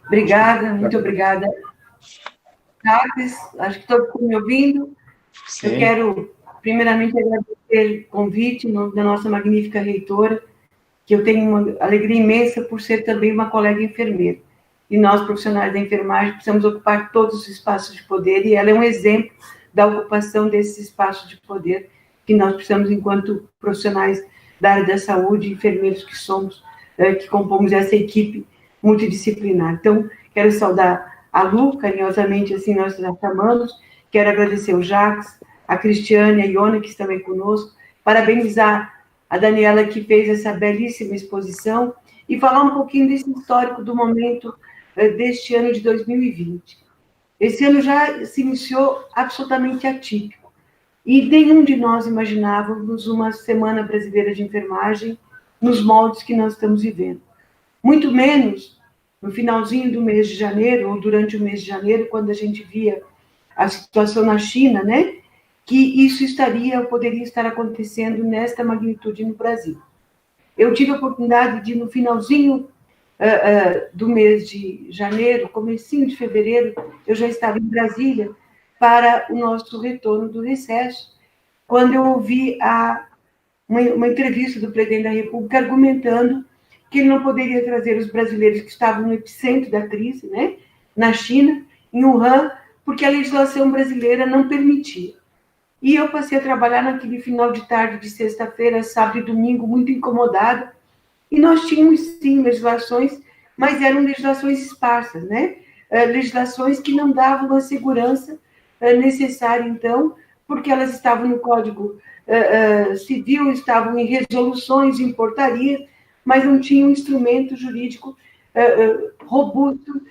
Obrigada, muito obrigada. Jacques, acho que todos me ouvindo. Sim. Eu quero, primeiramente, agradecer o convite da nossa magnífica reitora, que eu tenho uma alegria imensa por ser também uma colega enfermeira. E nós, profissionais da enfermagem, precisamos ocupar todos os espaços de poder, e ela é um exemplo da ocupação desses espaços de poder que nós precisamos, enquanto profissionais da área da saúde, enfermeiros que somos, que compomos essa equipe multidisciplinar. Então, quero saudar a Lu, carinhosamente, assim nós já chamamos, quero agradecer o Jacques, a Cristiane, a Iona, que estão aí conosco, parabenizar a Daniela, que fez essa belíssima exposição, e falar um pouquinho desse histórico do momento deste ano de 2020. Esse ano já se iniciou absolutamente atípico, e nenhum de nós imaginávamos uma Semana Brasileira de Enfermagem nos moldes que nós estamos vivendo. Muito menos no finalzinho do mês de janeiro, ou durante o mês de janeiro, quando a gente via a situação na China, né, que isso poderia estar acontecendo nesta magnitude no Brasil. Eu tive a oportunidade de, no finalzinho do mês de janeiro, comecinho de fevereiro, eu já estava em Brasília para o nosso retorno do recesso, quando eu ouvi uma entrevista do presidente da República argumentando que ele não poderia trazer os brasileiros que estavam no epicentro da crise, né, na China, em Wuhan, porque a legislação brasileira não permitia. E eu passei a trabalhar naquele final de tarde de sexta-feira, sábado e domingo, muito incomodada, e nós tínhamos, sim, legislações, mas eram legislações esparsas, né? Legislações que não davam a segurança necessária, então, porque elas estavam no Código Civil, estavam em resoluções, em portarias, mas não tinham um instrumento jurídico robusto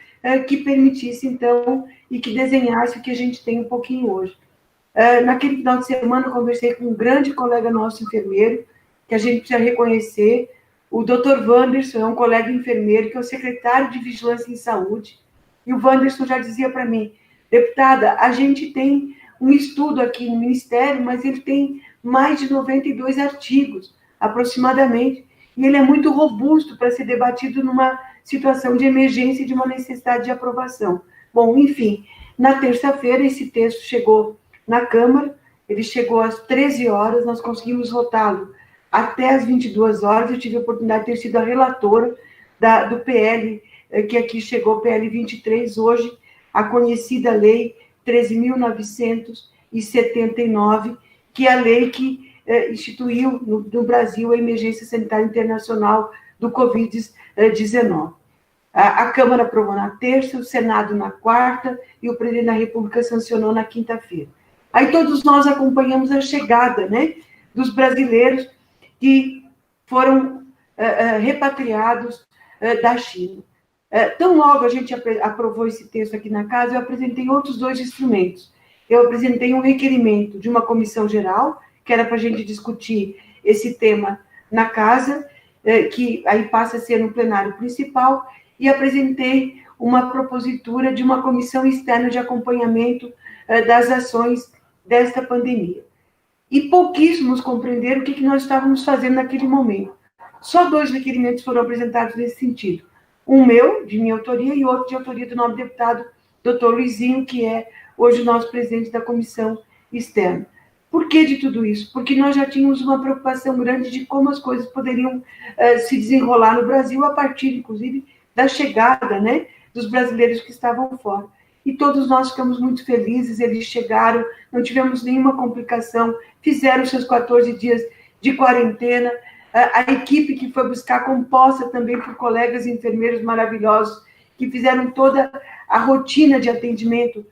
que permitisse, então, e que desenhasse o que a gente tem um pouquinho hoje. Naquele final de semana, eu conversei com um grande colega nosso, enfermeiro, que a gente precisa reconhecer, o Dr. Wanderson, é um colega enfermeiro, que é o secretário de Vigilância em Saúde, e o Wanderson já dizia para mim, deputada, a gente tem um estudo aqui no Ministério, mas ele tem mais de 92 artigos, aproximadamente, e ele é muito robusto para ser debatido numa situação de emergência e de uma necessidade de aprovação. Bom, enfim, na terça-feira esse texto chegou na Câmara, ele chegou às 13 horas, nós conseguimos votá-lo até às 22 horas, eu tive a oportunidade de ter sido a relatora do PL, que aqui chegou, o PL 23, hoje, a conhecida Lei 13.979, que é a lei que instituiu no Brasil a emergência sanitária internacional do Covid-19. A Câmara aprovou na terça, o Senado na quarta, e o presidente da República sancionou na quinta-feira. Aí todos nós acompanhamos a chegada, né, dos brasileiros que foram repatriados da China. Tão logo a gente aprovou esse texto aqui na casa, eu apresentei outros dois instrumentos. Eu apresentei um requerimento de uma comissão geral, que era para a gente discutir esse tema na casa, que aí passa a ser no plenário principal, e apresentei uma propositura de uma comissão externa de acompanhamento das ações desta pandemia. E pouquíssimos compreenderam o que nós estávamos fazendo naquele momento. Só dois requerimentos foram apresentados nesse sentido. Um meu, de minha autoria, e outro de autoria do nobre deputado Dr. Luizinho, que é hoje o nosso presidente da comissão externa. Por que de tudo isso? Porque nós já tínhamos uma preocupação grande de como as coisas poderiam se desenrolar no Brasil, a partir, inclusive, da chegada, né, dos brasileiros que estavam fora. E todos nós ficamos muito felizes, eles chegaram, não tivemos nenhuma complicação, fizeram seus 14 dias de quarentena, a equipe que foi buscar, composta também por colegas enfermeiros maravilhosos, que fizeram toda a rotina de atendimento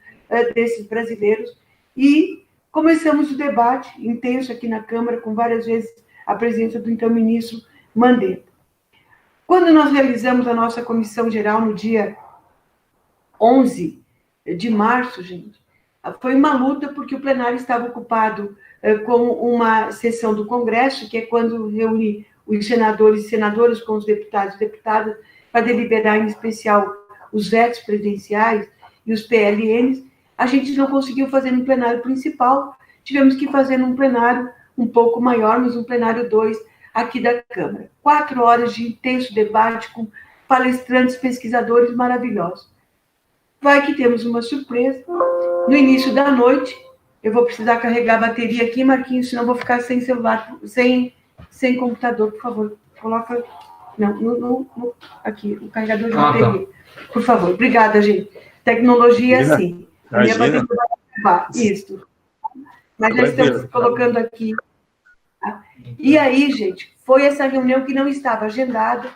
desses brasileiros, e começamos o debate intenso aqui na Câmara, com várias vezes a presença do então ministro Mandetta. Quando nós realizamos a nossa comissão geral no dia 11 de março, gente, foi uma luta, porque o plenário estava ocupado com uma sessão do Congresso, que é quando reúne os senadores e senadoras com os deputados e deputadas para deliberar, em especial, os vetos presidenciais e os PLNs. A gente não conseguiu fazer no plenário principal, tivemos que fazer num plenário um pouco maior, mas um plenário 2 aqui da Câmara. 4 horas de intenso debate com palestrantes, pesquisadores maravilhosos. Vai que temos uma surpresa. No início da noite, eu vou precisar carregar a bateria aqui, Marquinhos, senão vou ficar sem celular, sem computador, por favor. Coloca... Não, aqui, o carregador de bateria. Tá. Por favor. Obrigada, gente. Tecnologia, sim. A minha bateria vai acabar. Isso. Mas já estamos colocando aqui. Tá? E aí, gente, foi essa reunião que não estava agendada.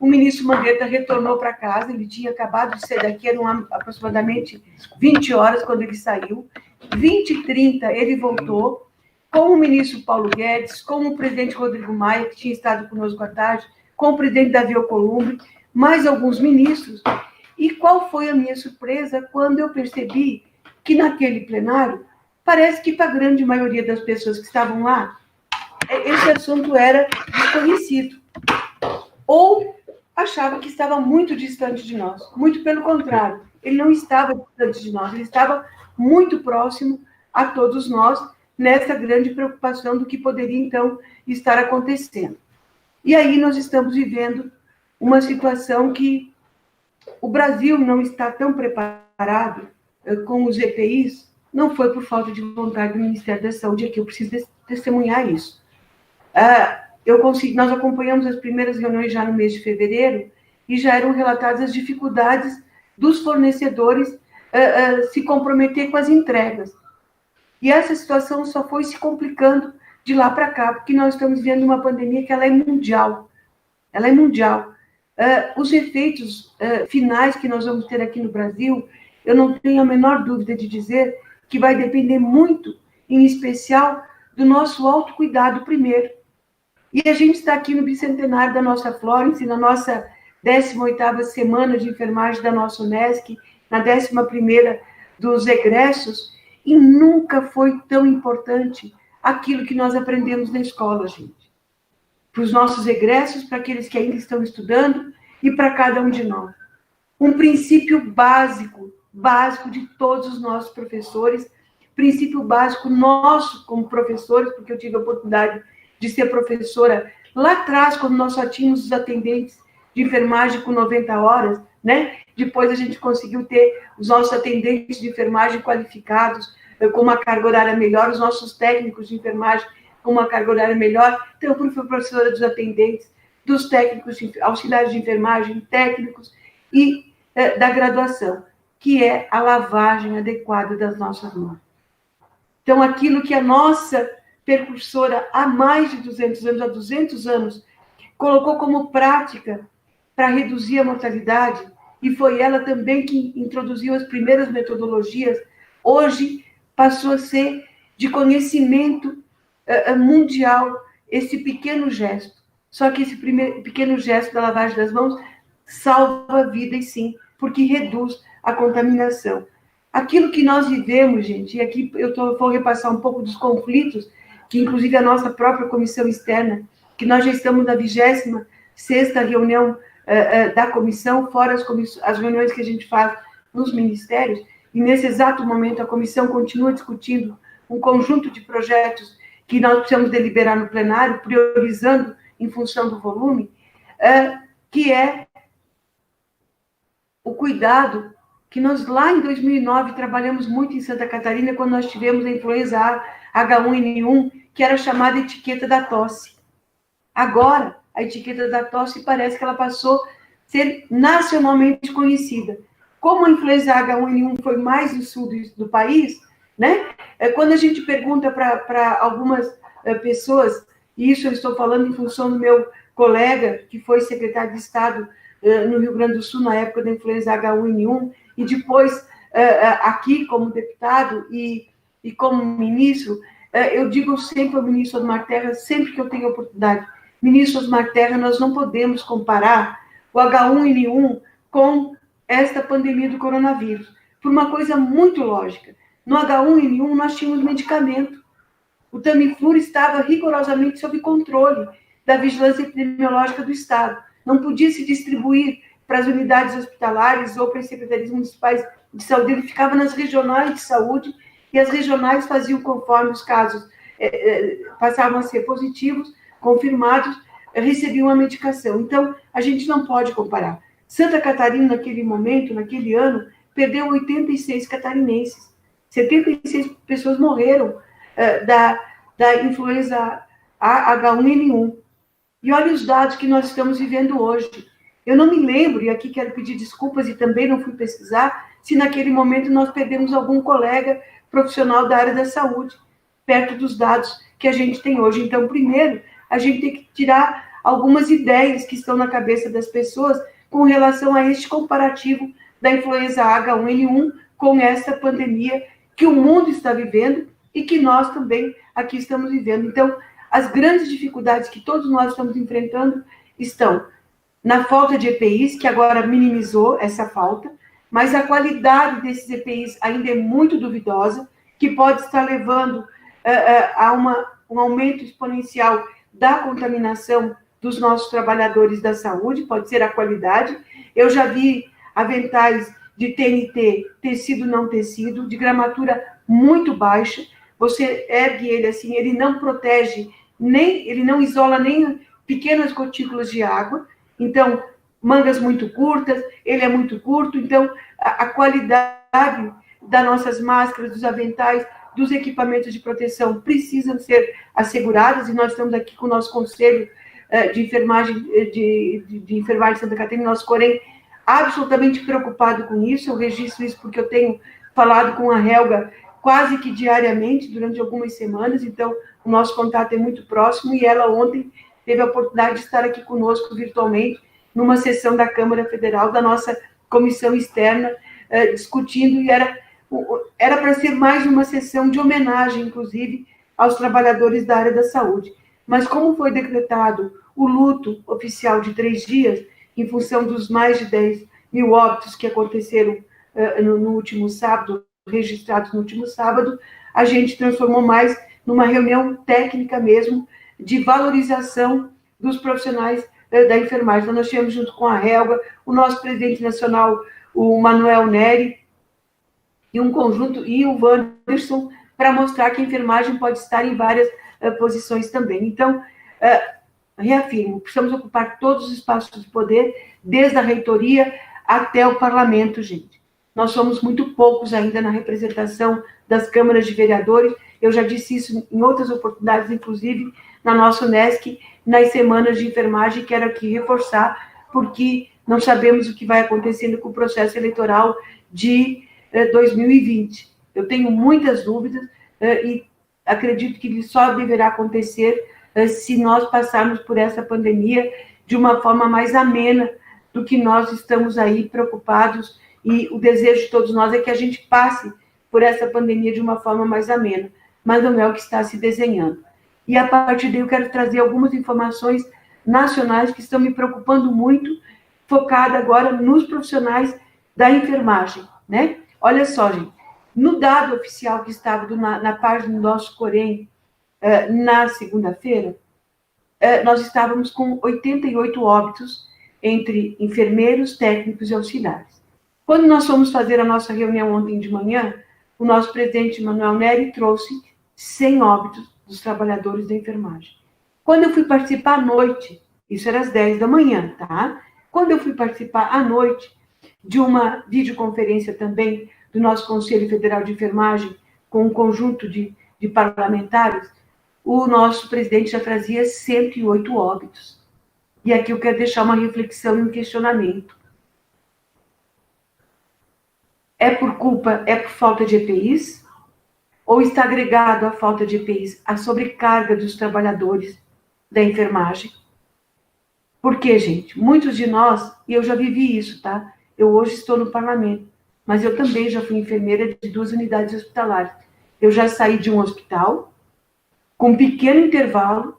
O ministro Mandetta retornou para casa, ele tinha acabado de sair daqui, eram aproximadamente 20 horas quando ele saiu. 20h30 ele voltou, com o ministro Paulo Guedes, com o presidente Rodrigo Maia, que tinha estado conosco à tarde, com o presidente Davi Alcolumbre, mais alguns ministros. E qual foi a minha surpresa quando eu percebi que naquele plenário, parece que para a grande maioria das pessoas que estavam lá, esse assunto era desconhecido. Ou achava que estava muito distante de nós. Muito pelo contrário, ele não estava distante de nós, ele estava muito próximo a todos nós, nessa grande preocupação do que poderia, então, estar acontecendo. E aí nós estamos vivendo uma situação que o Brasil não está tão preparado com os EPIs, não foi por falta de vontade do Ministério da Saúde, aqui eu preciso testemunhar isso. Nós acompanhamos as primeiras reuniões já no mês de fevereiro e já eram relatadas as dificuldades dos fornecedores se comprometer com as entregas. E essa situação só foi se complicando de lá para cá, porque nós estamos vendo uma pandemia que ela é mundial. Ela é mundial. Os efeitos finais que nós vamos ter aqui no Brasil, eu não tenho a menor dúvida de dizer que vai depender muito, em especial, do nosso autocuidado primeiro. E a gente está aqui no bicentenário da nossa Florence, na nossa 18ª semana de enfermagem da nossa Unesc, na 11ª dos egressos, e nunca foi tão importante aquilo que nós aprendemos na escola, gente. Para os nossos egressos, para aqueles que ainda estão estudando, e para cada um de nós. Um princípio básico de todos os nossos professores, princípio básico nosso como professores, porque eu tive a oportunidade de ser professora lá atrás, quando nós só tínhamos os atendentes de enfermagem com 90 horas, né? Depois a gente conseguiu ter os nossos atendentes de enfermagem qualificados, com uma carga horária melhor, os nossos técnicos de enfermagem com uma carga horária melhor. Então, eu fui professora dos atendentes, dos técnicos, auxiliares de enfermagem, técnicos e da graduação, que é a lavagem adequada das nossas mãos. Então, aquilo que a nossa percursora há mais de 200 anos, há 200 anos, colocou como prática para reduzir a mortalidade, e foi ela também que introduziu as primeiras metodologias, hoje passou a ser de conhecimento mundial esse pequeno gesto. Só que esse pequeno gesto da lavagem das mãos salva vidas, sim, porque reduz a contaminação. Aquilo que nós vivemos, gente, e aqui vou repassar um pouco dos conflitos, que inclusive a nossa própria comissão externa, que nós já estamos na 26ª reunião da comissão, fora as reuniões que a gente faz nos ministérios, e nesse exato momento a comissão continua discutindo um conjunto de projetos que nós precisamos deliberar no plenário, priorizando em função do volume, que é o cuidado que nós lá em 2009 trabalhamos muito em Santa Catarina, quando nós tivemos a influenza H1N1, que era chamada etiqueta da tosse. Agora, a etiqueta da tosse parece que ela passou a ser nacionalmente conhecida. Como a influenza H1N1 foi mais no sul do país, né? Quando a gente pergunta para algumas pessoas, e isso eu estou falando em função do meu colega, que foi secretário de Estado no Rio Grande do Sul, na época da influenza H1N1, e depois aqui como deputado e como ministro, eu digo sempre ao ministro Osmar Terra, sempre que eu tenho oportunidade, ministro Osmar Terra, nós não podemos comparar o H1N1 com esta pandemia do coronavírus, por uma coisa muito lógica. No H1N1 nós tínhamos medicamento. O Tamiflu estava rigorosamente sob controle da vigilância epidemiológica do Estado. Não podia se distribuir para as unidades hospitalares ou para as secretarias municipais de saúde. Ele ficava nas regionais de saúde e as regionais faziam conforme os casos passavam a ser positivos, confirmados, recebiam a medicação. Então, a gente não pode comparar. Santa Catarina, naquele momento, naquele ano, perdeu 86 catarinenses. 76 pessoas morreram da influenza H1N1. E olha os dados que nós estamos vivendo hoje. Eu não me lembro, e aqui quero pedir desculpas, e também não fui pesquisar, se naquele momento nós perdemos algum colega profissional da área da saúde, perto dos dados que a gente tem hoje. Então, primeiro, a gente tem que tirar algumas ideias que estão na cabeça das pessoas com relação a este comparativo da influenza H1N1 com esta pandemia que o mundo está vivendo e que nós também aqui estamos vivendo. Então, as grandes dificuldades que todos nós estamos enfrentando estão na falta de EPIs, que agora minimizou essa falta, mas a qualidade desses EPIs ainda é muito duvidosa, que pode estar levando a um aumento exponencial da contaminação dos nossos trabalhadores da saúde, pode ser a qualidade. Eu já vi aventais de TNT, tecido não tecido, de gramatura muito baixa, você ergue ele assim, ele não protege, ele não isola nem pequenas gotículas de água, então, mangas muito curtas, ele é muito curto, então, a qualidade das nossas máscaras, dos aventais, dos equipamentos de proteção precisam ser asseguradas, e nós estamos aqui com o nosso Conselho de Enfermagem de Enfermagem de Santa Catarina, nosso COREM, absolutamente preocupado com isso. Eu registro isso porque eu tenho falado com a Helga quase que diariamente, durante algumas semanas, então o nosso contato é muito próximo, e ela ontem teve a oportunidade de estar aqui conosco virtualmente, numa sessão da Câmara Federal, da nossa comissão externa, discutindo, e era para ser mais uma sessão de homenagem, inclusive, aos trabalhadores da área da saúde. Mas como foi decretado o luto oficial de 3 dias, em função dos mais de 10 mil óbitos que aconteceram no último sábado, registrados no último sábado, a gente transformou mais numa reunião técnica mesmo, de valorização dos profissionais da enfermagem. Então, nós tivemos junto com a Helga, o nosso presidente nacional, o Manuel Neri, e um conjunto, e o Wanderson, para mostrar que a enfermagem pode estar em várias posições também. Então, reafirmo, precisamos ocupar todos os espaços de poder, desde a reitoria até o parlamento, gente. Nós somos muito poucos ainda na representação das câmaras de vereadores. Eu já disse isso em outras oportunidades, inclusive na nossa Unesc, nas semanas de enfermagem, quero aqui reforçar, porque não sabemos o que vai acontecendo com o processo eleitoral de 2020. Eu tenho muitas dúvidas e acredito que ele só deverá acontecer se nós passarmos por essa pandemia de uma forma mais amena do que nós estamos aí preocupados, e o desejo de todos nós é que a gente passe por essa pandemia de uma forma mais amena, mas não é o que está se desenhando. E a partir daí eu quero trazer algumas informações nacionais que estão me preocupando muito, focada agora nos profissionais da enfermagem, né? Olha só, gente, no dado oficial que estava na página do nosso COREM, na segunda-feira, nós estávamos com 88 óbitos entre enfermeiros, técnicos e auxiliares. Quando nós fomos fazer a nossa reunião ontem de manhã, o nosso presidente Manuel Neri trouxe 100 óbitos dos trabalhadores da enfermagem. Quando eu fui participar à noite, isso era às 10 da manhã, tá? Quando eu fui participar à noite de uma videoconferência também do nosso Conselho Federal de Enfermagem, com um conjunto de parlamentares, o nosso presidente já trazia 108 óbitos. E aqui eu quero deixar uma reflexão e um questionamento. É por falta de EPIs? Ou está agregado à falta de EPIs a sobrecarga dos trabalhadores da enfermagem? Por quê, gente? Muitos de nós, e eu já vivi isso, tá? Eu hoje estou no parlamento, mas eu também já fui enfermeira de 2 unidades hospitalares. Eu já saí de um hospital, com um pequeno intervalo,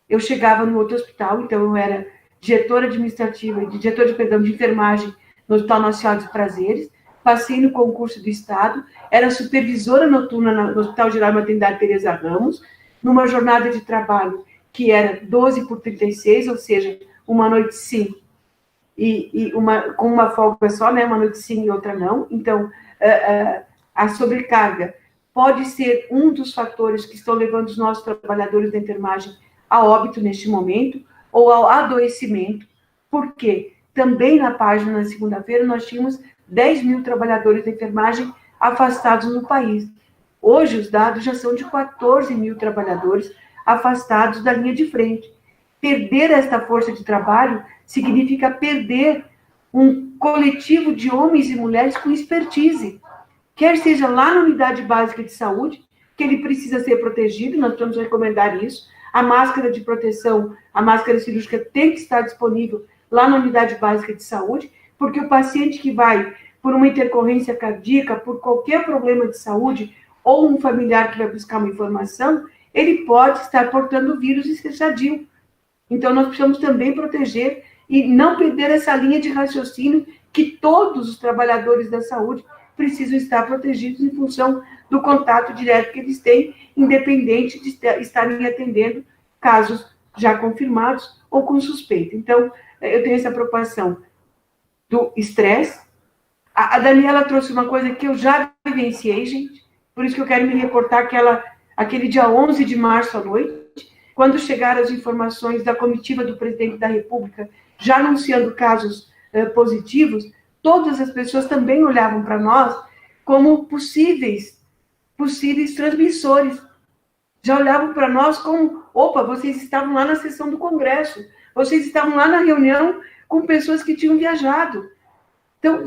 eu chegava no outro hospital, então eu era diretora administrativa, diretora de enfermagem no Hospital Nacional dos Prazeres, passei no concurso do Estado, era supervisora noturna no Hospital Geral de Maternidade Teresa Ramos, numa jornada de trabalho que era 12/36, ou seja, uma noite sim, com uma folga só, né? Uma noite sim e outra não. Então, a sobrecarga pode ser um dos fatores que estão levando os nossos trabalhadores da enfermagem a óbito neste momento, ou ao adoecimento. Por quê? também na página, na segunda-feira, nós tínhamos 10 mil trabalhadores da enfermagem afastados no país. Hoje, os dados já são de 14 mil trabalhadores afastados da linha de frente. Perder esta força de trabalho significa perder um coletivo de homens e mulheres com expertise, quer seja lá na unidade básica de saúde, que ele precisa ser protegido, nós vamos recomendar isso, a máscara de proteção, a máscara cirúrgica tem que estar disponível lá na unidade básica de saúde, porque o paciente que vai por uma intercorrência cardíaca, por qualquer problema de saúde, ou um familiar que vai buscar uma informação, ele pode estar portando o vírus e ser sadio. Então, nós precisamos também proteger e não perder essa linha de raciocínio que todos os trabalhadores da saúde precisam estar protegidos em função do contato direto que eles têm, independente de estarem atendendo casos já confirmados ou com suspeita. Então, eu tenho essa preocupação do estresse. A Daniela trouxe uma coisa que eu já vivenciei, gente, por isso que eu quero me reportar aquele dia 11 de março à noite, quando chegaram as informações da comitiva do presidente da República, já anunciando casos positivos, todas as pessoas também olhavam para nós como possíveis transmissores. Já olhavam para nós como, opa, vocês estavam lá na sessão do Congresso, vocês estavam lá na reunião com pessoas que tinham viajado. Então,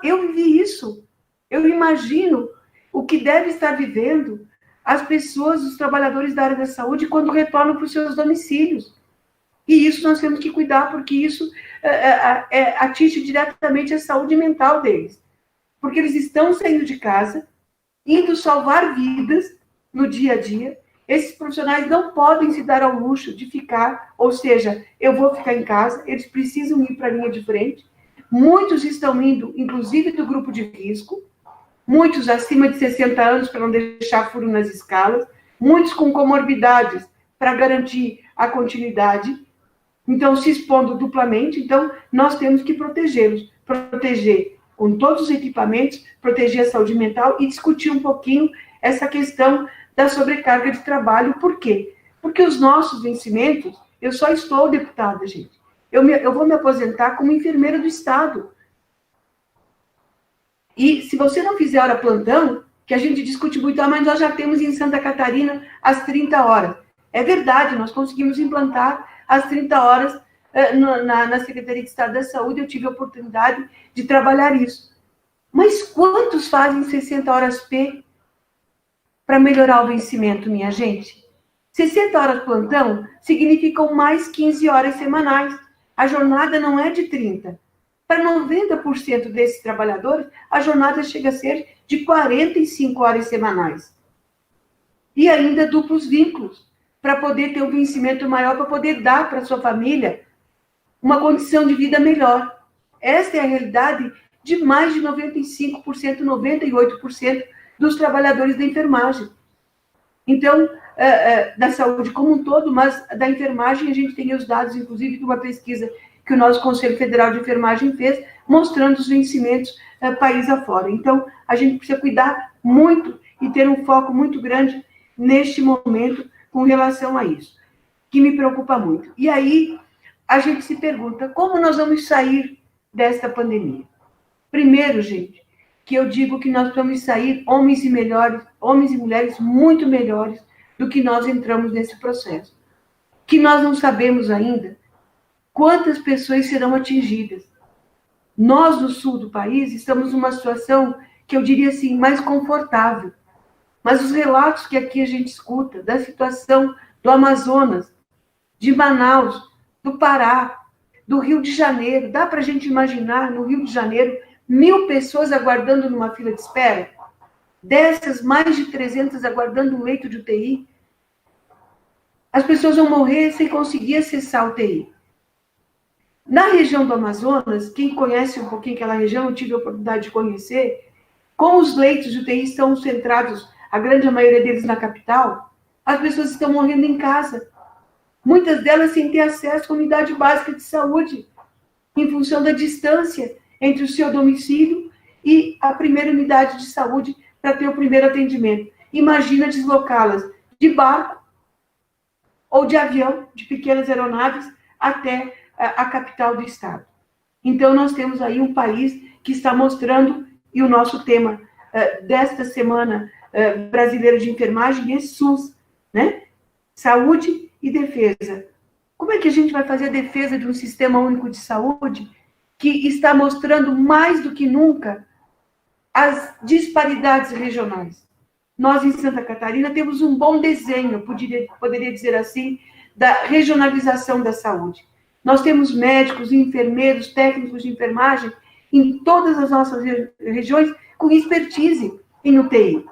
eu vivi isso, eu imagino o que deve estar vivendo as pessoas, os trabalhadores da área da saúde, quando retornam para os seus domicílios. E isso nós temos que cuidar, porque isso atinge diretamente a saúde mental deles. Porque eles estão saindo de casa, indo salvar vidas no dia a dia. Esses profissionais não podem se dar ao luxo de ficar, ou seja, eu vou ficar em casa, eles precisam ir para a linha de frente. Muitos estão indo, inclusive do grupo de risco, muitos acima de 60 anos para não deixar furo nas escalas, muitos com comorbidades para garantir a continuidade, então se expondo duplamente. Então nós temos que protegê-los, proteger com todos os equipamentos, proteger a saúde mental e discutir um pouquinho essa questão da sobrecarga de trabalho. Por quê? Porque os nossos vencimentos, eu só estou deputada, gente, eu vou me aposentar como enfermeira do Estado. E se você não fizer hora plantão, que a gente discute muito, mas nós já temos em Santa Catarina as 30 horas. É verdade, nós conseguimos implantar as 30 horas na Secretaria de Estado da Saúde, eu tive a oportunidade de trabalhar isso. Mas quantos fazem 60 horas P para melhorar o vencimento, minha gente? 60 horas plantão significam mais 15 horas semanais. A jornada não é de 30. Para 90% desses trabalhadores, a jornada chega a ser de 45 horas semanais. E ainda duplos vínculos, para poder ter um vencimento maior, para poder dar para a sua família uma condição de vida melhor. Essa é a realidade de mais de 95%, 98% dos trabalhadores da enfermagem. Então, da saúde como um todo, mas da enfermagem a gente tem os dados, inclusive, de uma pesquisa que o nosso Conselho Federal de Enfermagem fez, mostrando os vencimentos país afora. Então, a gente precisa cuidar muito e ter um foco muito grande neste momento com relação a isso, que me preocupa muito. E aí, a gente se pergunta, como nós vamos sair desta pandemia? Primeiro, gente, que eu digo que nós vamos sair homens e mulheres muito melhores do que nós entramos nesse processo. Que nós não sabemos ainda quantas pessoas serão atingidas. Nós, no sul do país, estamos numa situação que eu diria assim, mais confortável. Mas os relatos que aqui a gente escuta da situação do Amazonas, de Manaus, do Pará, do Rio de Janeiro, dá para a gente imaginar, no Rio de Janeiro, 1.000 pessoas aguardando numa fila de espera? Dessas, mais de 300 aguardando um leito de UTI. As pessoas vão morrer sem conseguir acessar a UTI. Na região do Amazonas, quem conhece um pouquinho aquela região, eu tive a oportunidade de conhecer, como os leitos de UTI estão centrados, a grande maioria deles na capital, as pessoas estão morrendo em casa. Muitas delas sem ter acesso à unidade básica de saúde, em função da distância entre o seu domicílio e a primeira unidade de saúde para ter o primeiro atendimento. Imagina deslocá-las de barco ou de avião, de pequenas aeronaves, até a capital do estado. Então, nós temos aí um país que está mostrando, e o nosso tema desta semana brasileira de enfermagem é SUS, né? Saúde e defesa. Como é que a gente vai fazer a defesa de um sistema único de saúde que está mostrando mais do que nunca as disparidades regionais? Nós, em Santa Catarina, temos um bom desenho, poderia dizer assim, da regionalização da saúde. Nós temos médicos, enfermeiros, técnicos de enfermagem em todas as nossas regiões com expertise em UTI. O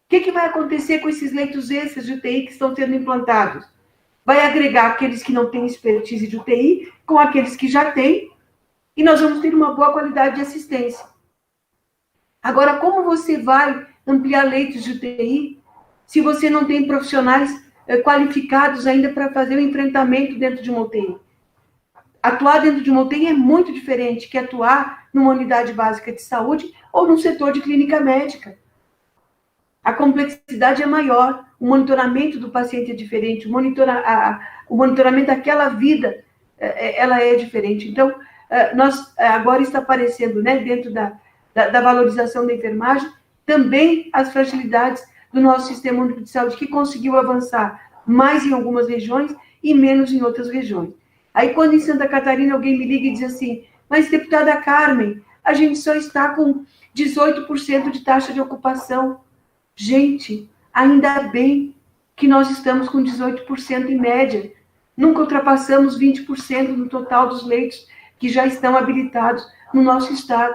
que vai acontecer com esses leitos extras de UTI que estão sendo implantados? Vai agregar aqueles que não têm expertise de UTI com aqueles que já têm, e nós vamos ter uma boa qualidade de assistência. Agora, como você vai ampliar leitos de UTI se você não tem profissionais qualificados ainda para fazer o enfrentamento dentro de uma UTI? Atuar dentro de uma UTI é muito diferente que atuar numa unidade básica de saúde ou num setor de clínica médica. A complexidade é maior, o monitoramento do paciente é diferente, o monitoramento daquela vida, ela é diferente. Então, agora está aparecendo, né, dentro da valorização da enfermagem, também as fragilidades do nosso sistema único de saúde, que conseguiu avançar mais em algumas regiões e menos em outras regiões. Aí, quando em Santa Catarina alguém me liga e diz assim, mas, deputada Carmen, a gente só está com 18% de taxa de ocupação. Gente, ainda bem que nós estamos com 18% em média. Nunca ultrapassamos 20% no total dos leitos que já estão habilitados no nosso estado.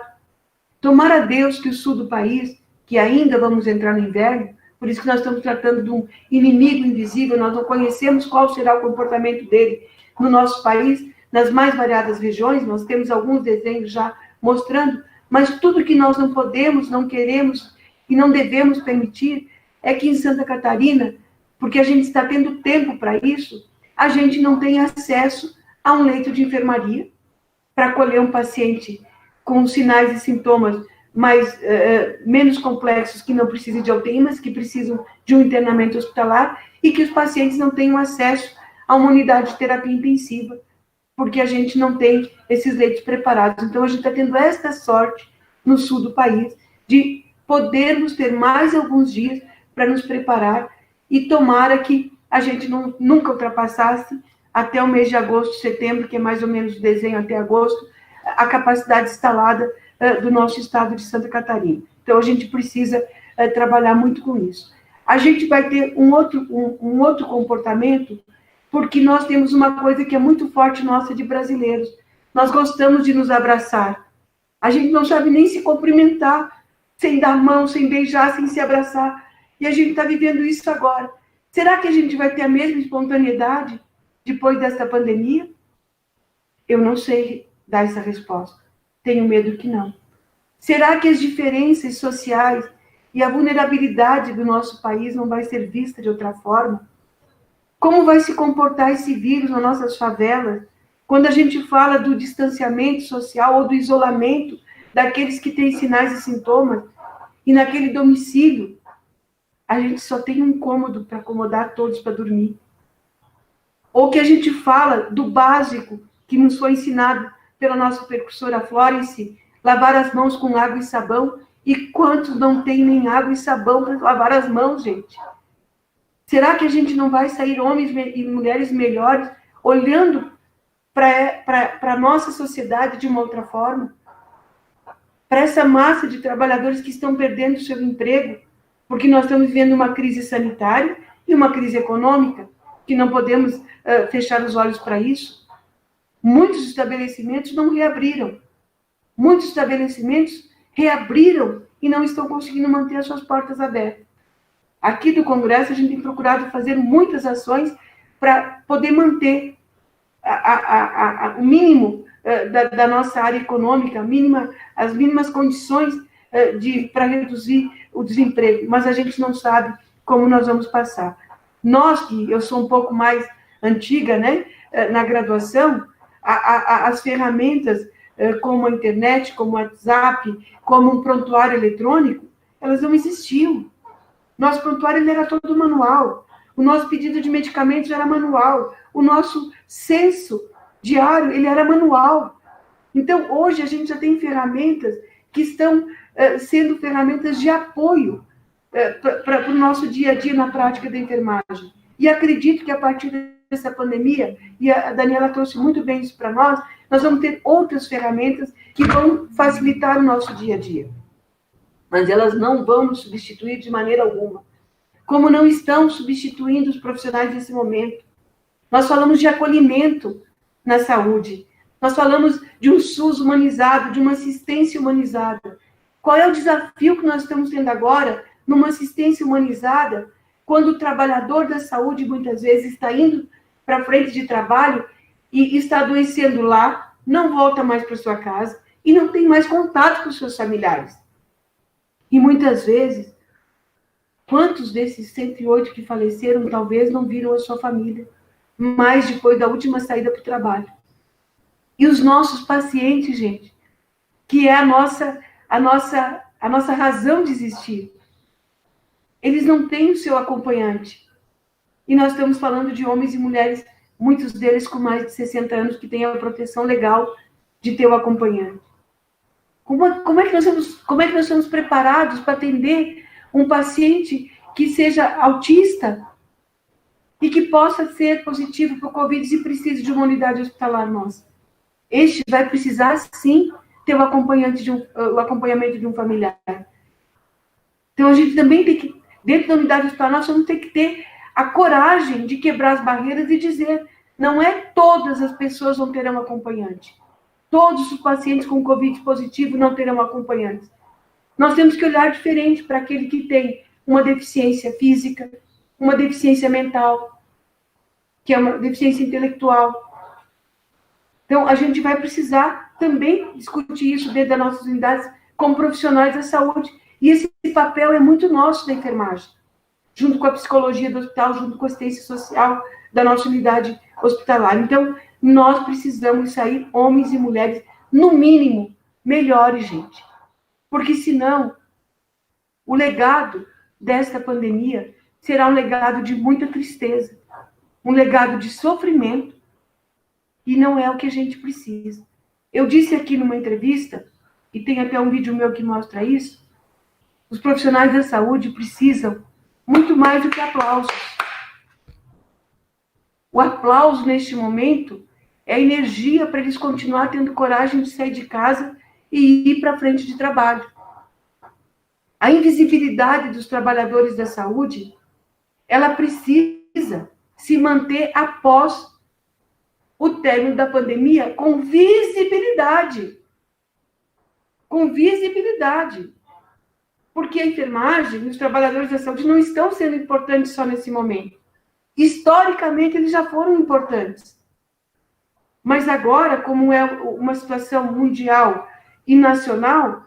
Tomara a Deus que o sul do país, que ainda vamos entrar no inverno, por isso que nós estamos tratando de um inimigo invisível, nós não conhecemos qual será o comportamento dele no nosso país, nas mais variadas regiões, nós temos alguns desenhos já mostrando, mas tudo que nós não podemos, não queremos e não devemos permitir é que em Santa Catarina, porque a gente está tendo tempo para isso, a gente não tem acesso a um leito de enfermaria para acolher um paciente com sinais e sintomas menos complexos, que não precisam de UTI, mas que precisam de um internamento hospitalar, e que os pacientes não tenham acesso a uma unidade de terapia intensiva, porque a gente não tem esses leitos preparados. Então, a gente está tendo esta sorte no sul do país de podermos ter mais alguns dias para nos preparar, e tomara que a gente nunca ultrapassasse até o mês de agosto, setembro, que é mais ou menos o desenho até agosto, a capacidade instalada do nosso estado de Santa Catarina. Então, a gente precisa trabalhar muito com isso. A gente vai ter um outro comportamento, porque nós temos uma coisa que é muito forte nossa de brasileiros. Nós gostamos de nos abraçar. A gente não sabe nem se cumprimentar, sem dar mão, sem beijar, sem se abraçar. E a gente está vivendo isso agora. Será que a gente vai ter a mesma espontaneidade depois dessa pandemia? Eu não sei dar essa resposta. Tenho medo que não. Será que as diferenças sociais e a vulnerabilidade do nosso país não vai ser vista de outra forma? Como vai se comportar esse vírus nas nossas favelas, quando a gente fala do distanciamento social ou do isolamento daqueles que têm sinais e sintomas, e naquele domicílio a gente só tem um cômodo para acomodar todos para dormir? Ou que a gente fala do básico que nos foi ensinado pela nossa percursora Florence, lavar as mãos com água e sabão, e quantos não tem nem água e sabão para lavar as mãos, gente? Será que a gente não vai sair homens e mulheres melhores olhando para a nossa sociedade de uma outra forma? Para essa massa de trabalhadores que estão perdendo o seu emprego, porque nós estamos vivendo uma crise sanitária e uma crise econômica, que não podemos fechar os olhos para isso. Muitos estabelecimentos não reabriram. Muitos estabelecimentos reabriram e não estão conseguindo manter as suas portas abertas. Aqui do Congresso, a gente tem procurado fazer muitas ações para poder manter o mínimo da nossa área econômica, as mínimas condições para reduzir o desemprego, mas a gente não sabe como nós vamos passar. Nós, que eu sou um pouco mais antiga, né, na graduação, as ferramentas como a internet, como o WhatsApp, como um prontuário eletrônico, elas não existiam. Nosso prontuário ele era todo manual. O nosso pedido de medicamentos era manual. O nosso censo diário ele era manual. Então, hoje, a gente já tem ferramentas que estão sendo ferramentas de apoio para o nosso dia a dia na prática da enfermagem. E acredito que a partir dessa pandemia, e a Daniela trouxe muito bem isso para nós vamos ter outras ferramentas que vão facilitar o nosso dia a dia. Mas elas não vão nos substituir de maneira alguma. Como não estão substituindo os profissionais nesse momento. Nós falamos de acolhimento na saúde. Nós falamos de um SUS humanizado, de uma assistência humanizada. Qual é o desafio que nós estamos tendo agora numa assistência humanizada, quando o trabalhador da saúde, muitas vezes, está indo para a frente de trabalho e está adoecendo lá, não volta mais para sua casa e não tem mais contato com os seus familiares. E muitas vezes, quantos desses 108 que faleceram talvez não viram a sua família, mais depois da última saída para o trabalho. E os nossos pacientes, gente, que é a nossa razão de existir, eles não têm o seu acompanhante. E nós estamos falando de homens e mulheres, muitos deles com mais de 60 anos, que têm a proteção legal de ter o acompanhante. Como é que nós estamos preparados para atender um paciente que seja autista e que possa ser positivo para o Covid e precise de uma unidade hospitalar nossa? Este vai precisar, sim, ter o acompanhamento de um familiar. Então, a gente também tem que, dentro da unidade hospitalar, nós vamos ter que ter a coragem de quebrar as barreiras e dizer, não é todas as pessoas vão ter um acompanhante. Todos os pacientes com Covid positivo não terão acompanhantes. Nós temos que olhar diferente para aquele que tem uma deficiência física, uma deficiência mental, que é uma deficiência intelectual. Então, a gente vai precisar também discutir isso dentro das nossas unidades como profissionais da saúde. E esse papel é muito nosso da enfermagem, junto com a psicologia do hospital, junto com a assistência social da nossa unidade hospitalar. Então, nós precisamos sair, homens e mulheres, no mínimo, melhores, gente. Porque, senão, o legado desta pandemia será um legado de muita tristeza, um legado de sofrimento, e não é o que a gente precisa. Eu disse aqui numa entrevista, e tem até um vídeo meu que mostra isso, os profissionais da saúde precisam muito mais do que aplausos. O aplauso, neste momento, é a energia para eles continuar tendo coragem de sair de casa e ir para frente de trabalho. A invisibilidade dos trabalhadores da saúde, ela precisa se manter após o término da pandemia com visibilidade. Com visibilidade. Porque a enfermagem e os trabalhadores da saúde não estão sendo importantes só nesse momento. Historicamente, eles já foram importantes. Mas agora, como é uma situação mundial e nacional,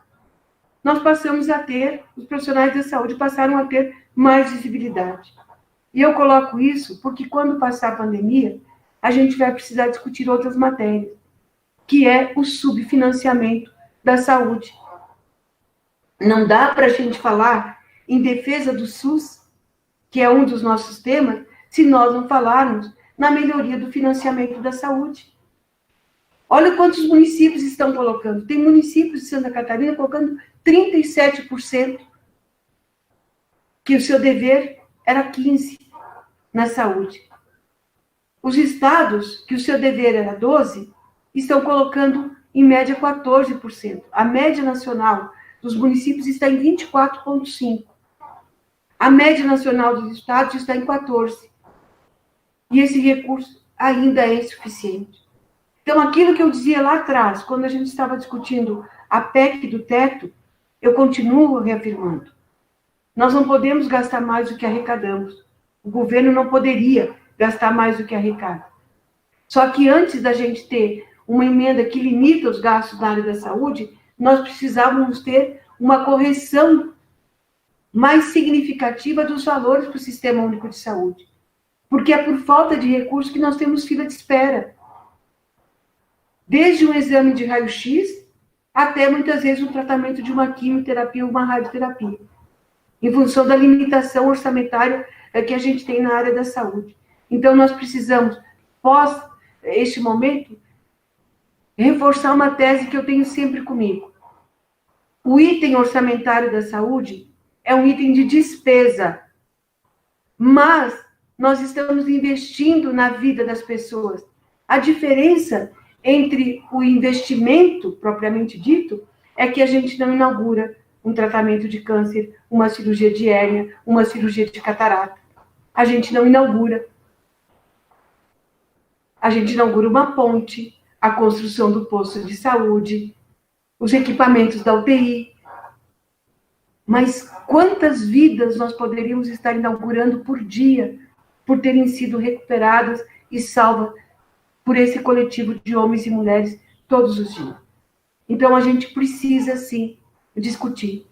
nós passamos a ter, os profissionais da saúde passaram a ter mais visibilidade. E eu coloco isso porque quando passar a pandemia, a gente vai precisar discutir outras matérias, que é o subfinanciamento da saúde. Não dá para a gente falar em defesa do SUS, que é um dos nossos temas, se nós não falarmos na melhoria do financiamento da saúde. Olha quantos municípios estão colocando. Tem municípios de Santa Catarina colocando 37%, que o seu dever era 15% na saúde. Os estados, que o seu dever era 12%, estão colocando, em média, 14%. A média nacional dos municípios está em 24,5%. A média nacional dos estados está em 14%. E esse recurso ainda é insuficiente. Então, aquilo que eu dizia lá atrás, quando a gente estava discutindo a PEC do teto, eu continuo reafirmando. Nós não podemos gastar mais do que arrecadamos. O governo não poderia gastar mais do que arrecada. Só que antes da gente ter uma emenda que limita os gastos na área da saúde, nós precisávamos ter uma correção mais significativa dos valores para o Sistema Único de Saúde. Porque é por falta de recursos que nós temos fila de espera. Desde um exame de raio-x até, muitas vezes, um tratamento de uma quimioterapia ou uma radioterapia, em função da limitação orçamentária que a gente tem na área da saúde. Então, nós precisamos, pós este momento, reforçar uma tese que eu tenho sempre comigo. O item orçamentário da saúde é um item de despesa, mas nós estamos investindo na vida das pessoas. A diferença entre o investimento, propriamente dito, é que a gente não inaugura um tratamento de câncer, uma cirurgia de hérnia, uma cirurgia de catarata. A gente não inaugura. A gente inaugura uma ponte, a construção do posto de saúde, os equipamentos da UTI. Mas quantas vidas nós poderíamos estar inaugurando por dia, por terem sido recuperadas e salvas por esse coletivo de homens e mulheres todos os dias? Então, a gente precisa, sim, discutir.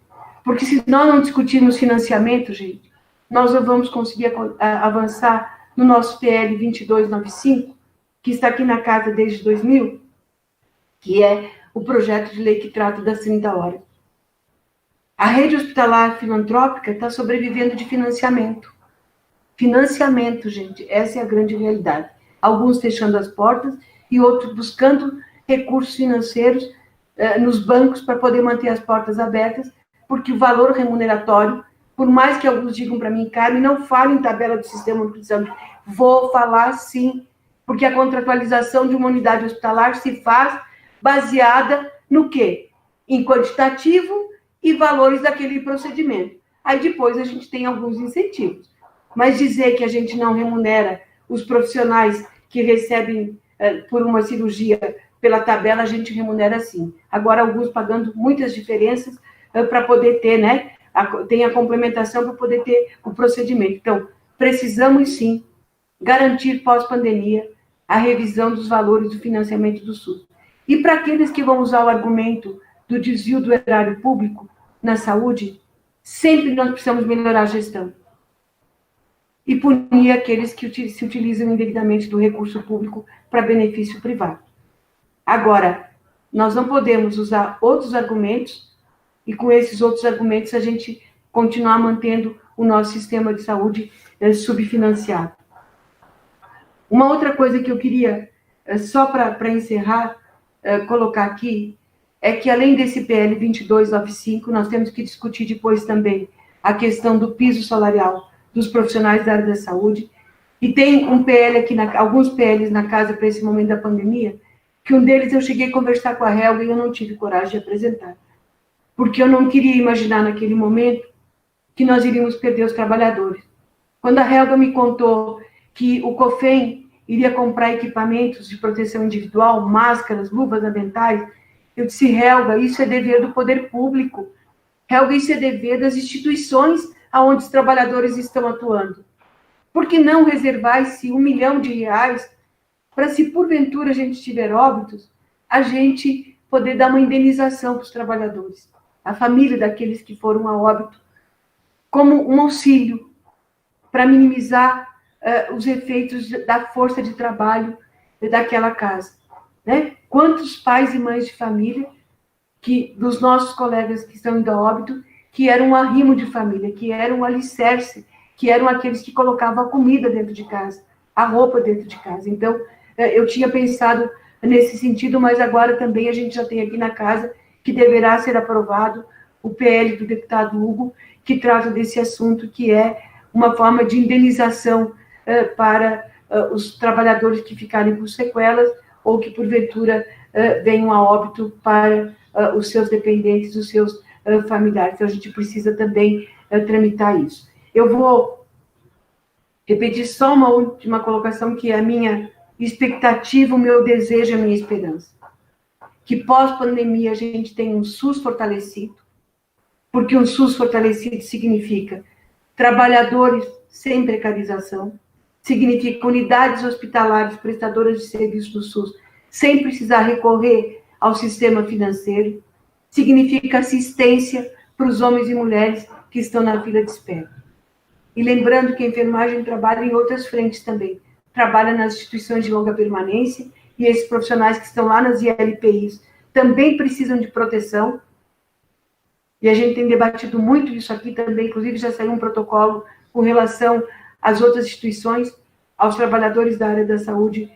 Porque se nós não discutirmos financiamento, gente, nós não vamos conseguir avançar no nosso PL 2295, que está aqui na casa desde 2000, que é o projeto de lei que trata das 30 horas. A rede hospitalar filantrópica está sobrevivendo de financiamento. Financiamento, gente, essa é a grande realidade. Alguns fechando as portas e outros buscando recursos financeiros nos bancos para poder manter as portas abertas, porque o valor remuneratório, por mais que alguns digam para mim, Carmen, não fale em tabela do sistema único de saúde. Vou falar sim, porque a contratualização de uma unidade hospitalar se faz baseada no quê? Em quantitativo e valores daquele procedimento. Aí depois a gente tem alguns incentivos. Mas dizer que a gente não remunera os profissionais que recebem por uma cirurgia pela tabela, a gente remunera sim. Agora, alguns pagando muitas diferenças para poder ter, né? Tem a complementação para poder ter o procedimento. Então, precisamos sim garantir pós-pandemia a revisão dos valores do financiamento do SUS. E para aqueles que vão usar o argumento do desvio do erário público na saúde, sempre nós precisamos melhorar a gestão e punir aqueles que se utilizam indevidamente do recurso público para benefício privado. Agora, nós não podemos usar outros argumentos e com esses outros argumentos a gente continuar mantendo o nosso sistema de saúde subfinanciado. Uma outra coisa que eu queria, só para encerrar, colocar aqui, é que além desse PL 2295, nós temos que discutir depois também a questão do piso salarial dos profissionais da área da saúde, e tem um PL aqui, alguns PLs na casa para esse momento da pandemia, que um deles eu cheguei a conversar com a Helga e eu não tive coragem de apresentar, porque eu não queria imaginar naquele momento que nós iríamos perder os trabalhadores. Quando a Helga me contou que o COFEM iria comprar equipamentos de proteção individual, máscaras, luvas aventais, eu disse, Helga, isso é dever do poder público. Helga, isso é dever das instituições aonde os trabalhadores estão atuando. Por que não reservar esse R$1 milhão para, se porventura a gente tiver óbitos, a gente poder dar uma indenização para os trabalhadores, a família daqueles que foram a óbito, como um auxílio para minimizar os efeitos da força de trabalho daquela casa, né? Quantos pais e mães de família dos nossos colegas que estão indo a óbito, que eram um arrimo de família, que eram um alicerce, que eram aqueles que colocavam a comida dentro de casa, a roupa dentro de casa. Então, eu tinha pensado nesse sentido, mas agora também a gente já tem aqui na casa que deverá ser aprovado o PL do deputado Hugo, que trata desse assunto, que é uma forma de indenização para os trabalhadores que ficarem com sequelas ou que, porventura, venham a óbito para os seus dependentes, os seus familiares. Então, a gente precisa também tramitar isso. Eu vou repetir só uma última colocação, que é a minha expectativa, o meu desejo, a minha esperança. Que pós-pandemia a gente tenha um SUS fortalecido, porque um SUS fortalecido significa trabalhadores sem precarização, significa unidades hospitalares prestadoras de serviços do SUS sem precisar recorrer ao sistema financeiro, significa assistência para os homens e mulheres que estão na fila de espera. E lembrando que a enfermagem trabalha em outras frentes também, trabalha nas instituições de longa permanência, e esses profissionais que estão lá nas ILPIs também precisam de proteção, e a gente tem debatido muito isso aqui também, inclusive já saiu um protocolo com relação às outras instituições, aos trabalhadores da área da saúde,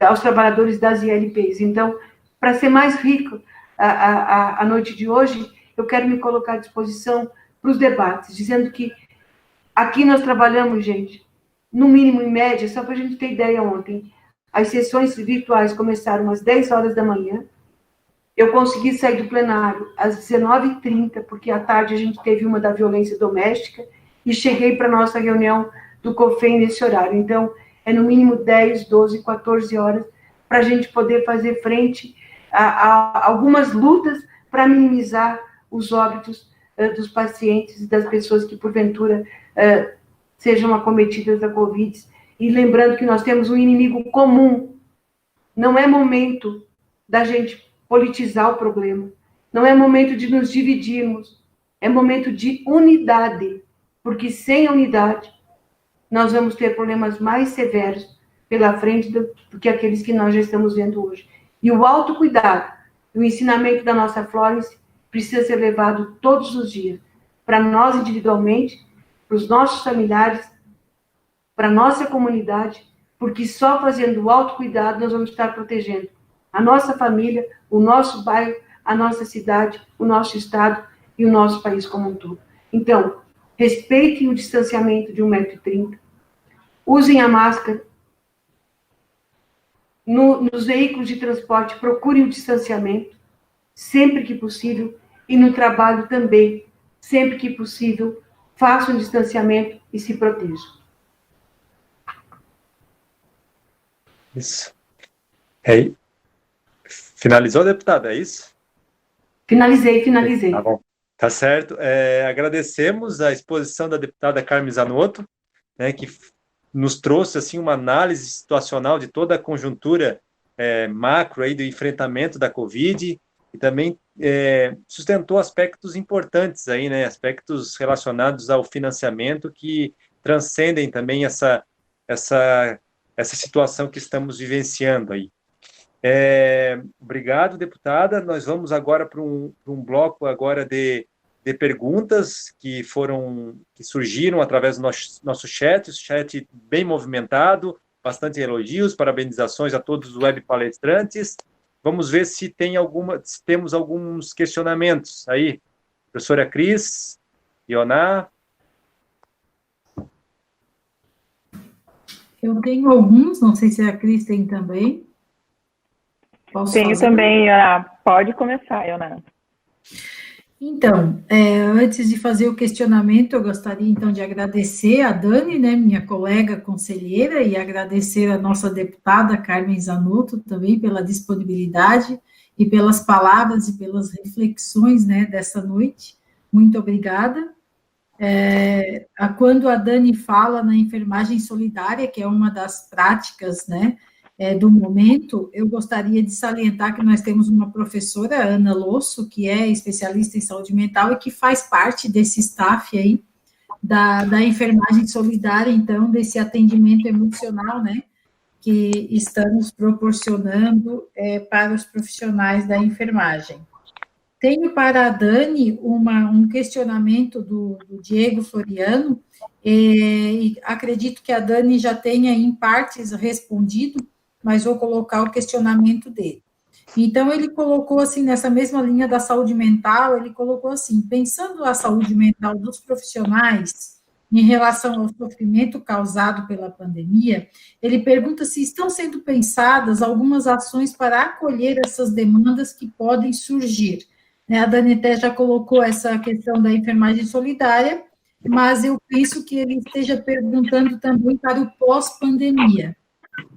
aos trabalhadores das ILPs. Então, para ser mais rico a noite de hoje, eu quero me colocar à disposição para os debates, dizendo que aqui nós trabalhamos, gente, no mínimo, em média, só para a gente ter ideia ontem, as sessões virtuais começaram às 10 horas da manhã, eu consegui sair do plenário às 19h30, porque à tarde a gente teve uma da violência doméstica, e cheguei para a nossa reunião do COFEM nesse horário. Então, é no mínimo 10, 12, 14 horas para a gente poder fazer frente a algumas lutas para minimizar os óbitos dos pacientes e das pessoas que, porventura, sejam acometidas da Covid. E lembrando que nós temos um inimigo comum. Não é momento da gente politizar o problema. Não é momento de nos dividirmos. É momento de unidade. Porque sem a unidade, nós vamos ter problemas mais severos pela frente do que aqueles que nós já estamos vendo hoje. E o autocuidado, o ensinamento da nossa Florence, precisa ser levado todos os dias, para nós individualmente, para os nossos familiares, para a nossa comunidade, porque só fazendo o autocuidado nós vamos estar protegendo a nossa família, o nosso bairro, a nossa cidade, o nosso estado e o nosso país como um todo. Então, respeitem o distanciamento de 1,30 m, usem a máscara, nos veículos de transporte, procurem o distanciamento, sempre que possível, e no trabalho também, sempre que possível, façam distanciamento e se protejam. Isso. Finalizou, deputada, é isso? Finalizei. Tá bom. Tá certo. Agradecemos a exposição da deputada Carmen Zanotto, né, que nos trouxe assim, uma análise situacional de toda a conjuntura macro aí do enfrentamento da Covid, e também sustentou aspectos importantes aí, né, aspectos relacionados ao financiamento que transcendem também essa situação que estamos vivenciando aí. Obrigado, deputada. Nós vamos agora para um bloco agora de perguntas que surgiram através do nosso chat bem movimentado, bastante elogios, parabenizações a todos os web palestrantes. Vamos ver se temos alguns questionamentos aí. Professora Cris, Ioná. Eu tenho alguns, não sei se a Cris tem também. Tenho também, Ioná. Pode começar, Ioná. Então, antes de fazer o questionamento, eu gostaria, então, de agradecer a Dani, né, minha colega conselheira, e agradecer a nossa deputada Carmen Zanotto também pela disponibilidade e pelas palavras e pelas reflexões, né, dessa noite. Muito obrigada. Quando a Dani fala na enfermagem solidária, que é uma das práticas, né, do momento, eu gostaria de salientar que nós temos uma professora, Ana Losso, que é especialista em saúde mental e que faz parte desse staff aí, da enfermagem solidária, então, desse atendimento emocional, né, que estamos proporcionando para os profissionais da enfermagem. Tenho para a Dani um questionamento do Diego Floriano, e acredito que a Dani já tenha, em partes, respondido, mas vou colocar o questionamento dele. Então, ele colocou assim, nessa mesma linha da saúde mental, ele colocou assim, pensando a saúde mental dos profissionais em relação ao sofrimento causado pela pandemia, ele pergunta se estão sendo pensadas algumas ações para acolher essas demandas que podem surgir. A Dani até já colocou essa questão da enfermagem solidária, mas eu penso que ele esteja perguntando também para o pós-pandemia,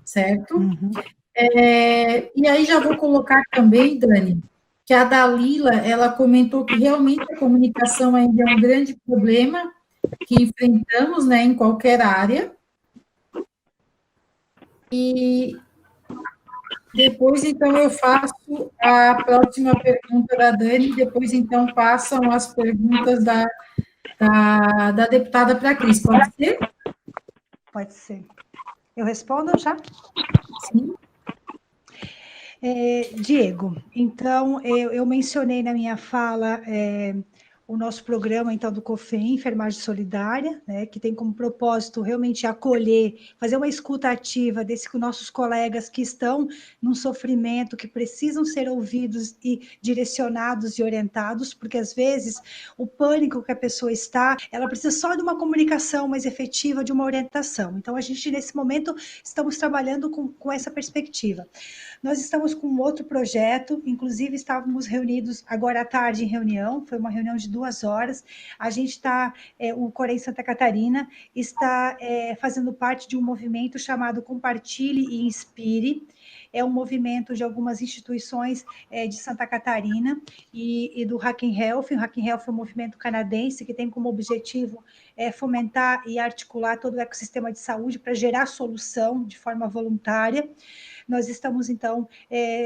certo? Uhum. E aí já vou colocar também, Dani, que a Dalila, ela comentou que realmente a comunicação ainda é um grande problema que enfrentamos, né, em qualquer área. E depois, então, eu faço a próxima pergunta da Dani, depois, então, passam as perguntas da deputada para a Cris. Pode ser? Pode ser. Eu respondo já? Sim. Diego, então, eu mencionei na minha fala o nosso programa, então, do COFEM, Enfermagem Solidária, né, que tem como propósito realmente acolher, fazer uma escuta ativa desses nossos colegas que estão num sofrimento, que precisam ser ouvidos e direcionados e orientados, porque às vezes o pânico que a pessoa está, ela precisa só de uma comunicação mais efetiva, de uma orientação. Então, a gente, nesse momento, estamos trabalhando com essa perspectiva. Nós estamos com um outro projeto, inclusive estávamos reunidos agora à tarde em reunião, foi uma reunião de 2 horas. A gente está, o Corém Santa Catarina está fazendo parte de um movimento chamado Compartilhe e Inspire. É um movimento de algumas instituições de Santa Catarina e do Hacking Health. O Hacking Health é um movimento canadense que tem como objetivo fomentar e articular todo o ecossistema de saúde para gerar solução de forma voluntária. Nós estamos, então,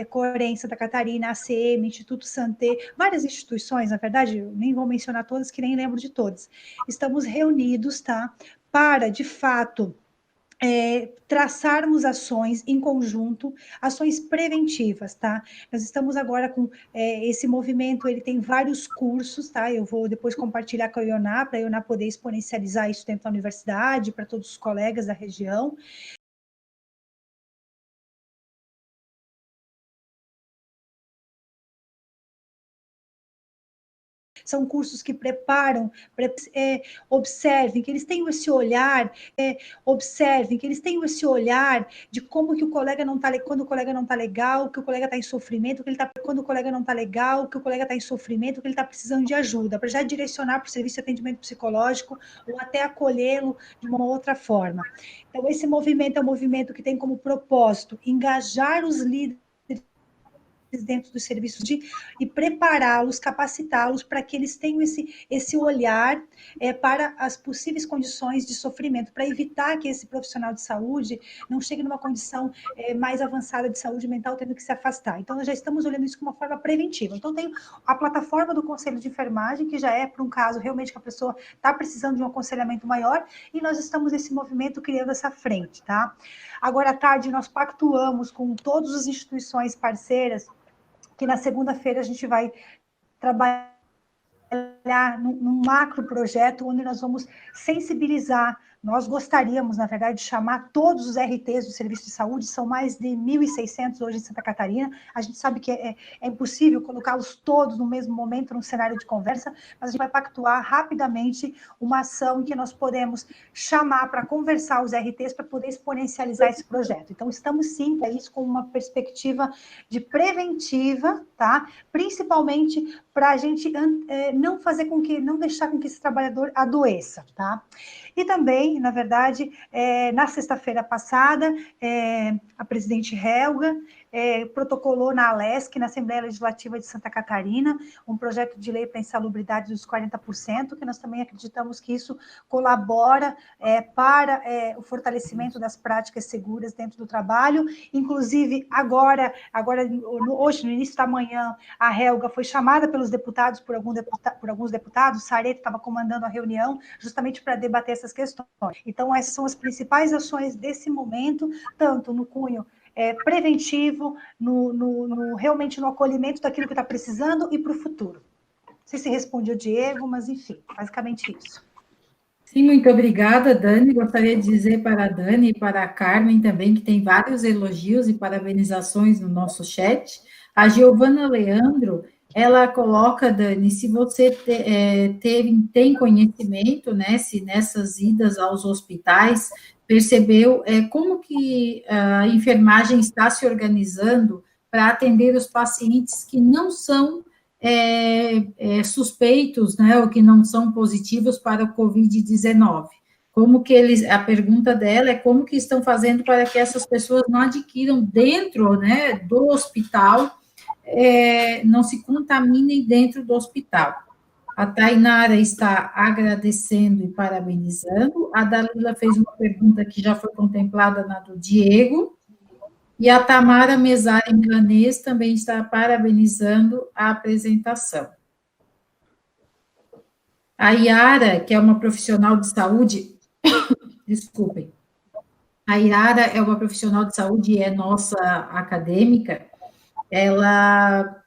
Corém, Santa Catarina, ACM, Instituto Santé, várias instituições, na verdade, eu nem vou mencionar todas, que nem lembro de todas. Estamos reunidos, tá, para, de fato, traçarmos ações em conjunto, ações preventivas, tá? Nós estamos agora com esse movimento, ele tem vários cursos, tá? Eu vou depois compartilhar com a Ioná, para a Ioná poder exponencializar isso dentro da universidade, para todos os colegas da região. São cursos que preparam, observem, que eles tenham esse olhar, observem, que eles tenham esse olhar de como que o colega não está, quando o colega não está legal, que o colega está em sofrimento, quando o colega não está legal, que o colega está em sofrimento, que ele está precisando de ajuda, para já direcionar para o serviço de atendimento psicológico ou até acolhê-lo de uma outra forma. Então, esse movimento é um movimento que tem como propósito engajar os líderes dentro dos serviços e prepará-los, capacitá-los para que eles tenham esse olhar para as possíveis condições de sofrimento, para evitar que esse profissional de saúde não chegue numa condição mais avançada de saúde mental, tendo que se afastar. Então, nós já estamos olhando isso de uma forma preventiva. Então, tem a plataforma do Conselho de Enfermagem, que já é para um caso realmente que a pessoa está precisando de um aconselhamento maior, e nós estamos nesse movimento criando essa frente, tá? Agora, à tarde, nós pactuamos com todas as instituições parceiras que na segunda-feira a gente vai trabalhar num macro projeto onde nós vamos sensibilizar. Nós gostaríamos, na verdade, de chamar todos os RTs do Serviço de Saúde, são mais de 1.600 hoje em Santa Catarina. A gente sabe que é impossível colocá-los todos no mesmo momento, num cenário de conversa, mas a gente vai pactuar rapidamente uma ação em que nós podemos chamar para conversar os RTs para poder exponencializar esse projeto. Então, estamos sim para isso com uma perspectiva de preventiva, tá? Principalmente para a gente não deixar com que esse trabalhador adoeça, tá? E também, na verdade, na sexta-feira passada, a presidente Helga protocolou na ALESC, na Assembleia Legislativa de Santa Catarina, um projeto de lei para a insalubridade dos 40%, que nós também acreditamos que isso colabora para o fortalecimento das práticas seguras dentro do trabalho. Inclusive, hoje, no início da manhã, a Helga foi chamada pelos deputados, por alguns deputados, Sareta estava comandando a reunião, justamente para debater essas questões. Então, essas são as principais ações desse momento, tanto no cunho preventivo, realmente no acolhimento daquilo que está precisando e para o futuro. Não sei se responde o Diego, mas enfim, basicamente isso. Sim, muito obrigada, Dani. Gostaria de dizer para a Dani e para a Carmen também, que tem vários elogios e parabenizações no nosso chat. A Giovana Leandro, ela coloca, Dani, se você tem conhecimento, né, se nessas idas aos hospitais, percebeu como que a enfermagem está se organizando para atender os pacientes que não são suspeitos, né, ou que não são positivos para o Covid-19. Como que a pergunta dela é como que estão fazendo para que essas pessoas não adquiram dentro, né, do hospital, não se contaminem dentro do hospital. A Tainara está agradecendo e parabenizando. A Dalila fez uma pergunta que já foi contemplada na do Diego. E a Tamara Mesari Milanês também está parabenizando a apresentação. A Yara, que é uma profissional de saúde, desculpem. A Yara é uma profissional de saúde e é nossa acadêmica. Ela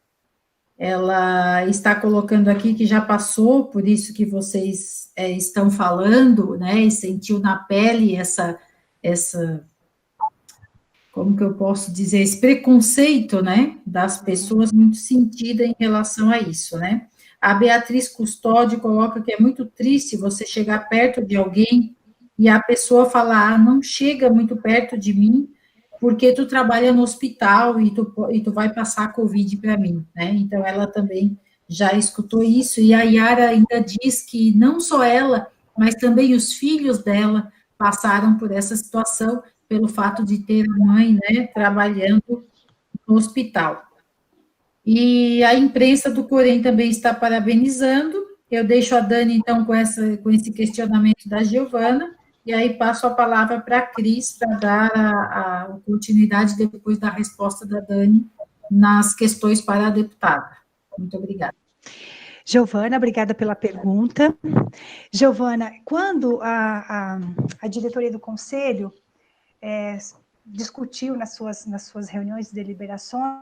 ela está colocando aqui que já passou por isso que vocês estão falando, né, e sentiu na pele essa, como que eu posso dizer, esse preconceito, né, das pessoas muito sentida em relação a isso, né. A Beatriz Custódio coloca que é muito triste você chegar perto de alguém e a pessoa falar, não chega muito perto de mim, porque tu trabalha no hospital e tu vai passar Covid para mim, né? Então, ela também já escutou isso, e a Yara ainda diz que não só ela, mas também os filhos dela passaram por essa situação, pelo fato de ter a mãe, né, trabalhando no hospital. E a imprensa do Corém também está parabenizando. Eu deixo a Dani, então, com esse questionamento da Giovana, e aí passo a palavra para a Cris, para dar a continuidade depois da resposta da Dani nas questões para a deputada. Muito obrigada. Giovana, obrigada pela pergunta. Giovana, quando a diretoria do Conselho discutiu nas suas reuniões de deliberações,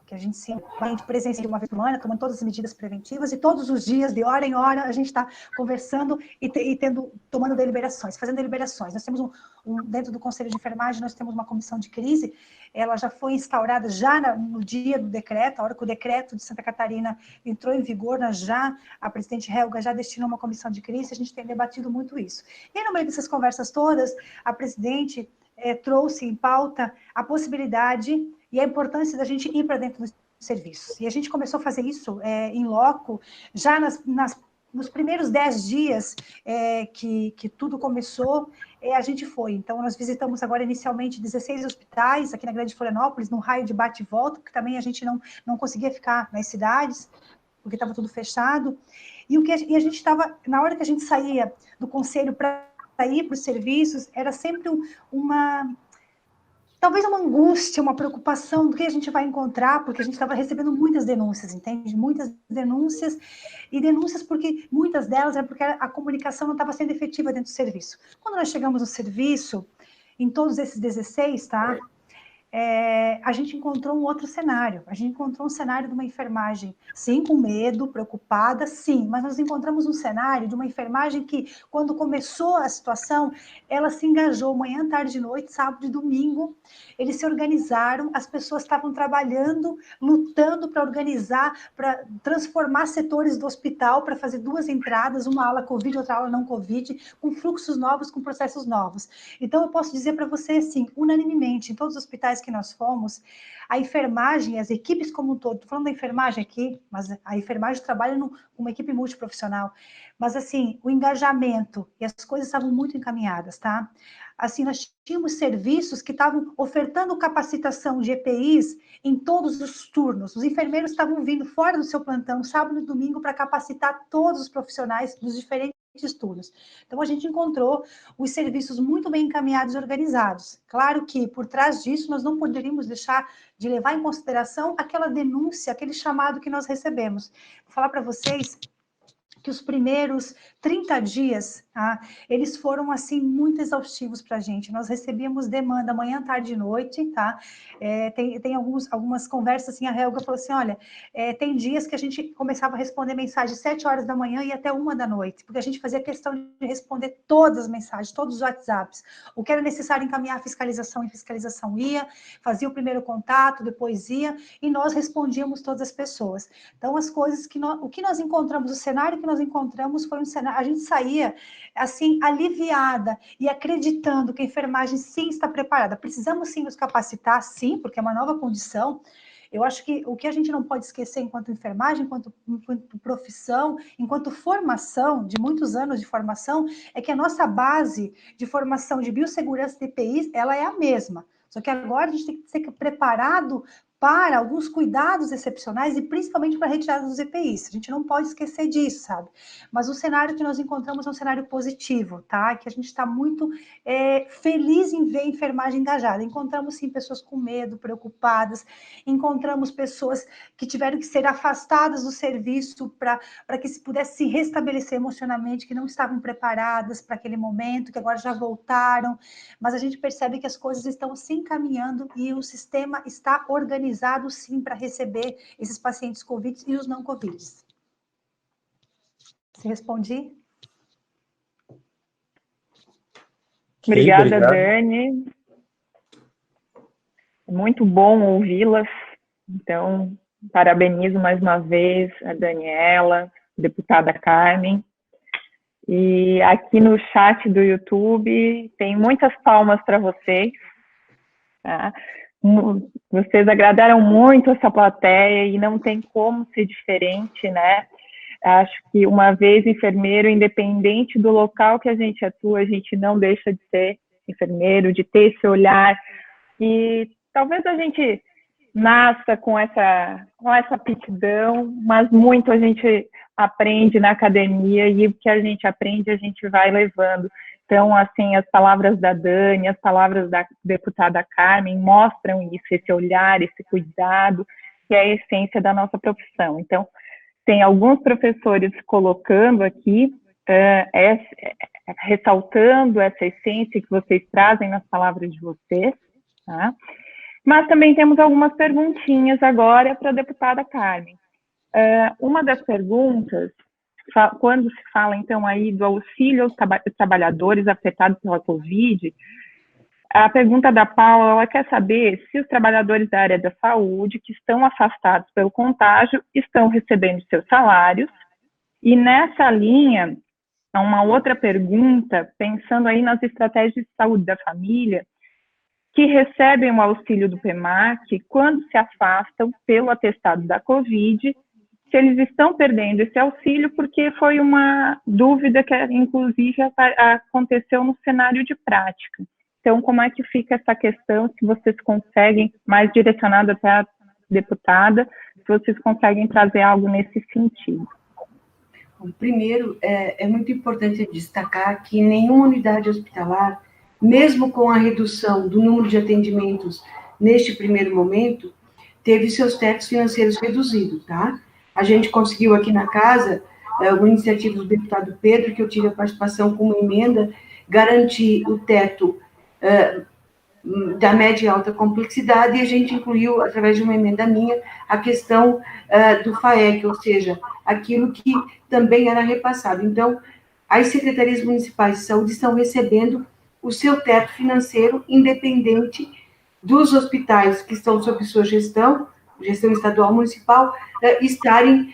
que a gente sempre presencia uma vez por semana, tomando todas as medidas preventivas, e todos os dias, de hora em hora, a gente está conversando e tomando deliberações, fazendo deliberações. Nós temos dentro do Conselho de Enfermagem, nós temos uma comissão de crise, ela já foi instaurada já no dia do decreto, a hora que o decreto de Santa Catarina entrou em vigor, a presidente Helga já destinou uma comissão de crise, a gente tem debatido muito isso. E no meio dessas conversas todas, a presidente trouxe em pauta a possibilidade e a importância da gente ir para dentro dos serviços. E a gente começou a fazer isso em loco, já nos primeiros 10 dias que tudo começou, a gente foi. Então, nós visitamos agora inicialmente 16 hospitais aqui na Grande Florianópolis, num raio de bate e volta, porque também a gente não conseguia ficar nas cidades, porque estava tudo fechado. E a gente estava, na hora que a gente saía do conselho para ir para os serviços, era sempre talvez uma angústia, uma preocupação do que a gente vai encontrar, porque a gente estava recebendo muitas denúncias, entende? Muitas denúncias, e denúncias porque muitas delas é porque a comunicação não estava sendo efetiva dentro do serviço. Quando nós chegamos no serviço, em todos esses 16, tá? A gente encontrou um outro cenário. A gente encontrou um cenário de uma enfermagem, sim, com medo, preocupada, sim, mas nós encontramos um cenário de uma enfermagem que, quando começou a situação, ela se engajou manhã, tarde e noite, sábado e domingo. Eles se organizaram, as pessoas estavam trabalhando, lutando para organizar, para transformar setores do hospital, para fazer 2 entradas, uma ala Covid, outra ala não Covid, com fluxos novos, com processos novos. Então, eu posso dizer para você, assim, unanimemente, em todos os hospitais que nós fomos, a enfermagem, as equipes como um todo, estou falando da enfermagem aqui, mas a enfermagem trabalha com uma equipe multiprofissional, mas assim, o engajamento e as coisas estavam muito encaminhadas, tá? Assim, nós tínhamos serviços que estavam ofertando capacitação de EPIs em todos os turnos, os enfermeiros estavam vindo fora do seu plantão, sábado e domingo, para capacitar todos os profissionais dos diferentes turnos. Então, a gente encontrou os serviços muito bem encaminhados e organizados. Claro que, por trás disso, nós não poderíamos deixar de levar em consideração aquela denúncia, aquele chamado que nós recebemos. Vou falar para vocês que os primeiros 30 dias, tá, eles foram, assim, muito exaustivos para a gente. Nós recebíamos demanda manhã, tarde e noite, tá? Tem algumas conversas, assim, a Helga falou assim, olha, tem dias que a gente começava a responder mensagem 7 horas da manhã e até 1 da noite, porque a gente fazia questão de responder todas as mensagens, todos os WhatsApps. O que era necessário encaminhar a fiscalização, e fiscalização ia, fazia o primeiro contato, depois ia, e nós respondíamos todas as pessoas. Então, as coisas o que nós encontramos, o cenário que nós encontramos foi um cenário, a gente saía, assim, aliviada e acreditando que a enfermagem sim está preparada. Precisamos sim nos capacitar, sim, porque é uma nova condição. Eu acho que o que a gente não pode esquecer enquanto enfermagem, enquanto profissão, enquanto formação, de muitos anos de formação, é que a nossa base de formação de biossegurança de EPIs, ela é a mesma. Só que agora a gente tem que ser preparado para alguns cuidados excepcionais e principalmente para a retirada dos EPIs. A gente não pode esquecer disso, sabe? Mas o cenário que nós encontramos é um cenário positivo, tá? Que a gente está muito feliz em ver a enfermagem engajada. Encontramos, sim, pessoas com medo, preocupadas, encontramos pessoas que tiveram que ser afastadas do serviço para que se pudesse se restabelecer emocionalmente, que não estavam preparadas para aquele momento, que agora já voltaram, mas a gente percebe que as coisas estão se encaminhando e o sistema está organizado, sim, para receber esses pacientes Covid e os não Covid. Se respondi? Obrigada, Dani. É muito bom ouvi-las. Então, parabenizo mais uma vez a Daniela, a deputada Carmen. E aqui no chat do YouTube tem muitas palmas para vocês. Tá? Vocês agradaram muito essa plateia e não tem como ser diferente, né? Acho que uma vez enfermeiro, independente do local que a gente atua, a gente não deixa de ser enfermeiro, de ter esse olhar. E talvez a gente nasça com essa aptidão, mas muito a gente aprende na academia e o que a gente aprende a gente vai levando. Então, assim, as palavras da Dani, as palavras da deputada Carmen mostram isso, esse olhar, esse cuidado, que é a essência da nossa profissão. Então, tem alguns professores colocando aqui, ressaltando essa essência que vocês trazem nas palavras de vocês, tá? Mas também temos algumas perguntinhas agora para a deputada Carmen. Uma das perguntas, quando se fala, então, aí do auxílio aos trabalhadores afetados pela Covid, a pergunta da Paula, ela quer saber se os trabalhadores da área da saúde que estão afastados pelo contágio estão recebendo seus salários. E nessa linha, uma outra pergunta, pensando aí nas estratégias de saúde da família, que recebem o auxílio do PEMAC quando se afastam pelo atestado da Covid, se eles estão perdendo esse auxílio, porque foi uma dúvida que, inclusive, aconteceu no cenário de prática. Então, como é que fica essa questão, se vocês conseguem, mais direcionado até a deputada, se vocês conseguem trazer algo nesse sentido? Primeiro, é muito importante destacar que nenhuma unidade hospitalar, mesmo com a redução do número de atendimentos neste primeiro momento, teve seus tetos financeiros reduzidos, tá? A gente conseguiu aqui na casa, uma iniciativa do deputado Pedro, que eu tive a participação com uma emenda, garantir o teto da média e alta complexidade, e a gente incluiu, através de uma emenda minha, a questão do FAEC, ou seja, aquilo que também era repassado. Então, as secretarias municipais de saúde estão recebendo o seu teto financeiro, independente dos hospitais que estão sob sua gestão estadual, municipal, estarem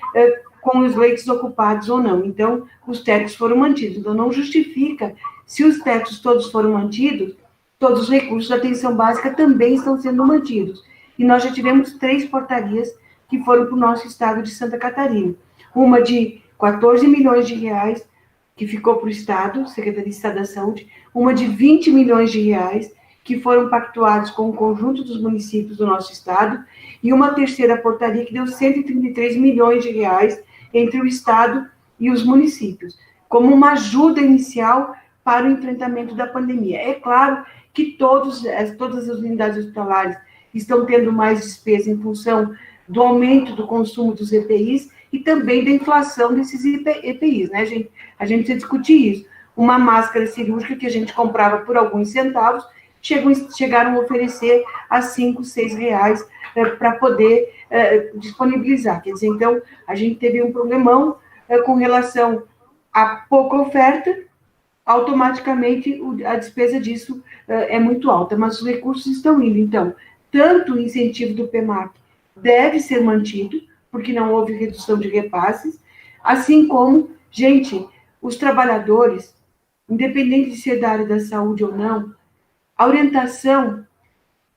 com os leitos ocupados ou não. Então, os tetos foram mantidos. Então, não justifica, se os tetos todos foram mantidos, todos os recursos da atenção básica também estão sendo mantidos. E nós já tivemos 3 portarias que foram para o nosso estado de Santa Catarina. Uma de 14 milhões de reais, que ficou para o Estado, Secretaria de Estado da Saúde, uma de 20 milhões de reais, que foram pactuados com o conjunto dos municípios do nosso estado, e uma terceira portaria que deu 133 milhões de reais entre o estado e os municípios, como uma ajuda inicial para o enfrentamento da pandemia. É claro que todas as unidades hospitalares estão tendo mais despesa em função do aumento do consumo dos EPIs e também da inflação desses EPIs, né, gente? A gente precisa discutir isso. Uma máscara cirúrgica que a gente comprava por alguns centavos, chegaram a oferecer a 5, 6 reais para poder disponibilizar. Quer dizer, então, a gente teve um problemão com relação à pouca oferta, automaticamente a despesa disso é muito alta, mas os recursos estão indo. Então, tanto o incentivo do PEMAC deve ser mantido, porque não houve redução de repasses, assim como, gente, os trabalhadores, independente de ser da área da saúde ou não, a orientação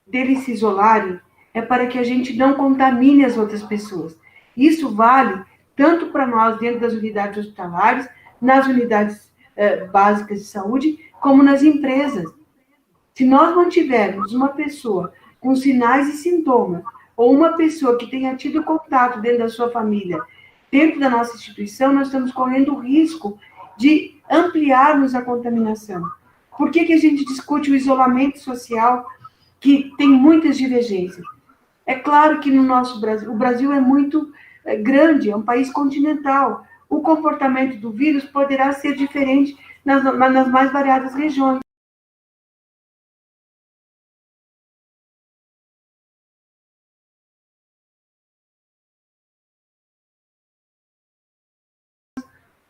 deles se isolarem é para que a gente não contamine as outras pessoas. Isso vale tanto para nós dentro das unidades hospitalares, nas unidades básicas de saúde, como nas empresas. Se nós mantivermos uma pessoa com sinais e sintomas, ou uma pessoa que tenha tido contato dentro da sua família, dentro da nossa instituição, nós estamos correndo o risco de ampliarmos a contaminação. Por que a gente discute o isolamento social, que tem muitas divergências? É claro que no nosso Brasil, o Brasil é muito grande, é um país continental. O comportamento do vírus poderá ser diferente nas mais variadas regiões.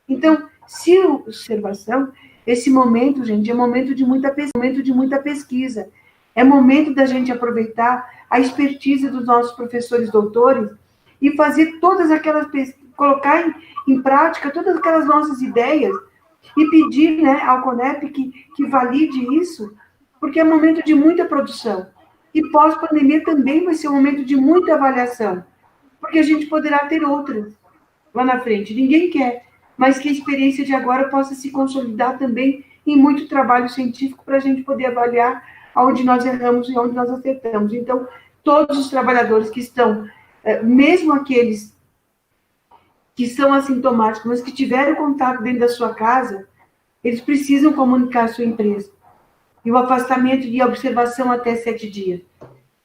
Então, se observação, esse momento, gente, é momento de muita pesquisa. É momento da gente aproveitar a expertise dos nossos professores doutores e fazer todas aquelas colocar em prática todas aquelas nossas ideias e pedir, né, ao CONEP que valide isso, porque é momento de muita produção. E pós-pandemia também vai ser um momento de muita avaliação, porque a gente poderá ter outras lá na frente. Ninguém quer, mas que a experiência de agora possa se consolidar também em muito trabalho científico para a gente poder avaliar onde nós erramos e onde nós acertamos. Então, todos os trabalhadores que estão, mesmo aqueles que são assintomáticos, mas que tiveram contato dentro da sua casa, eles precisam comunicar a sua empresa. E o afastamento e a observação até 7 dias.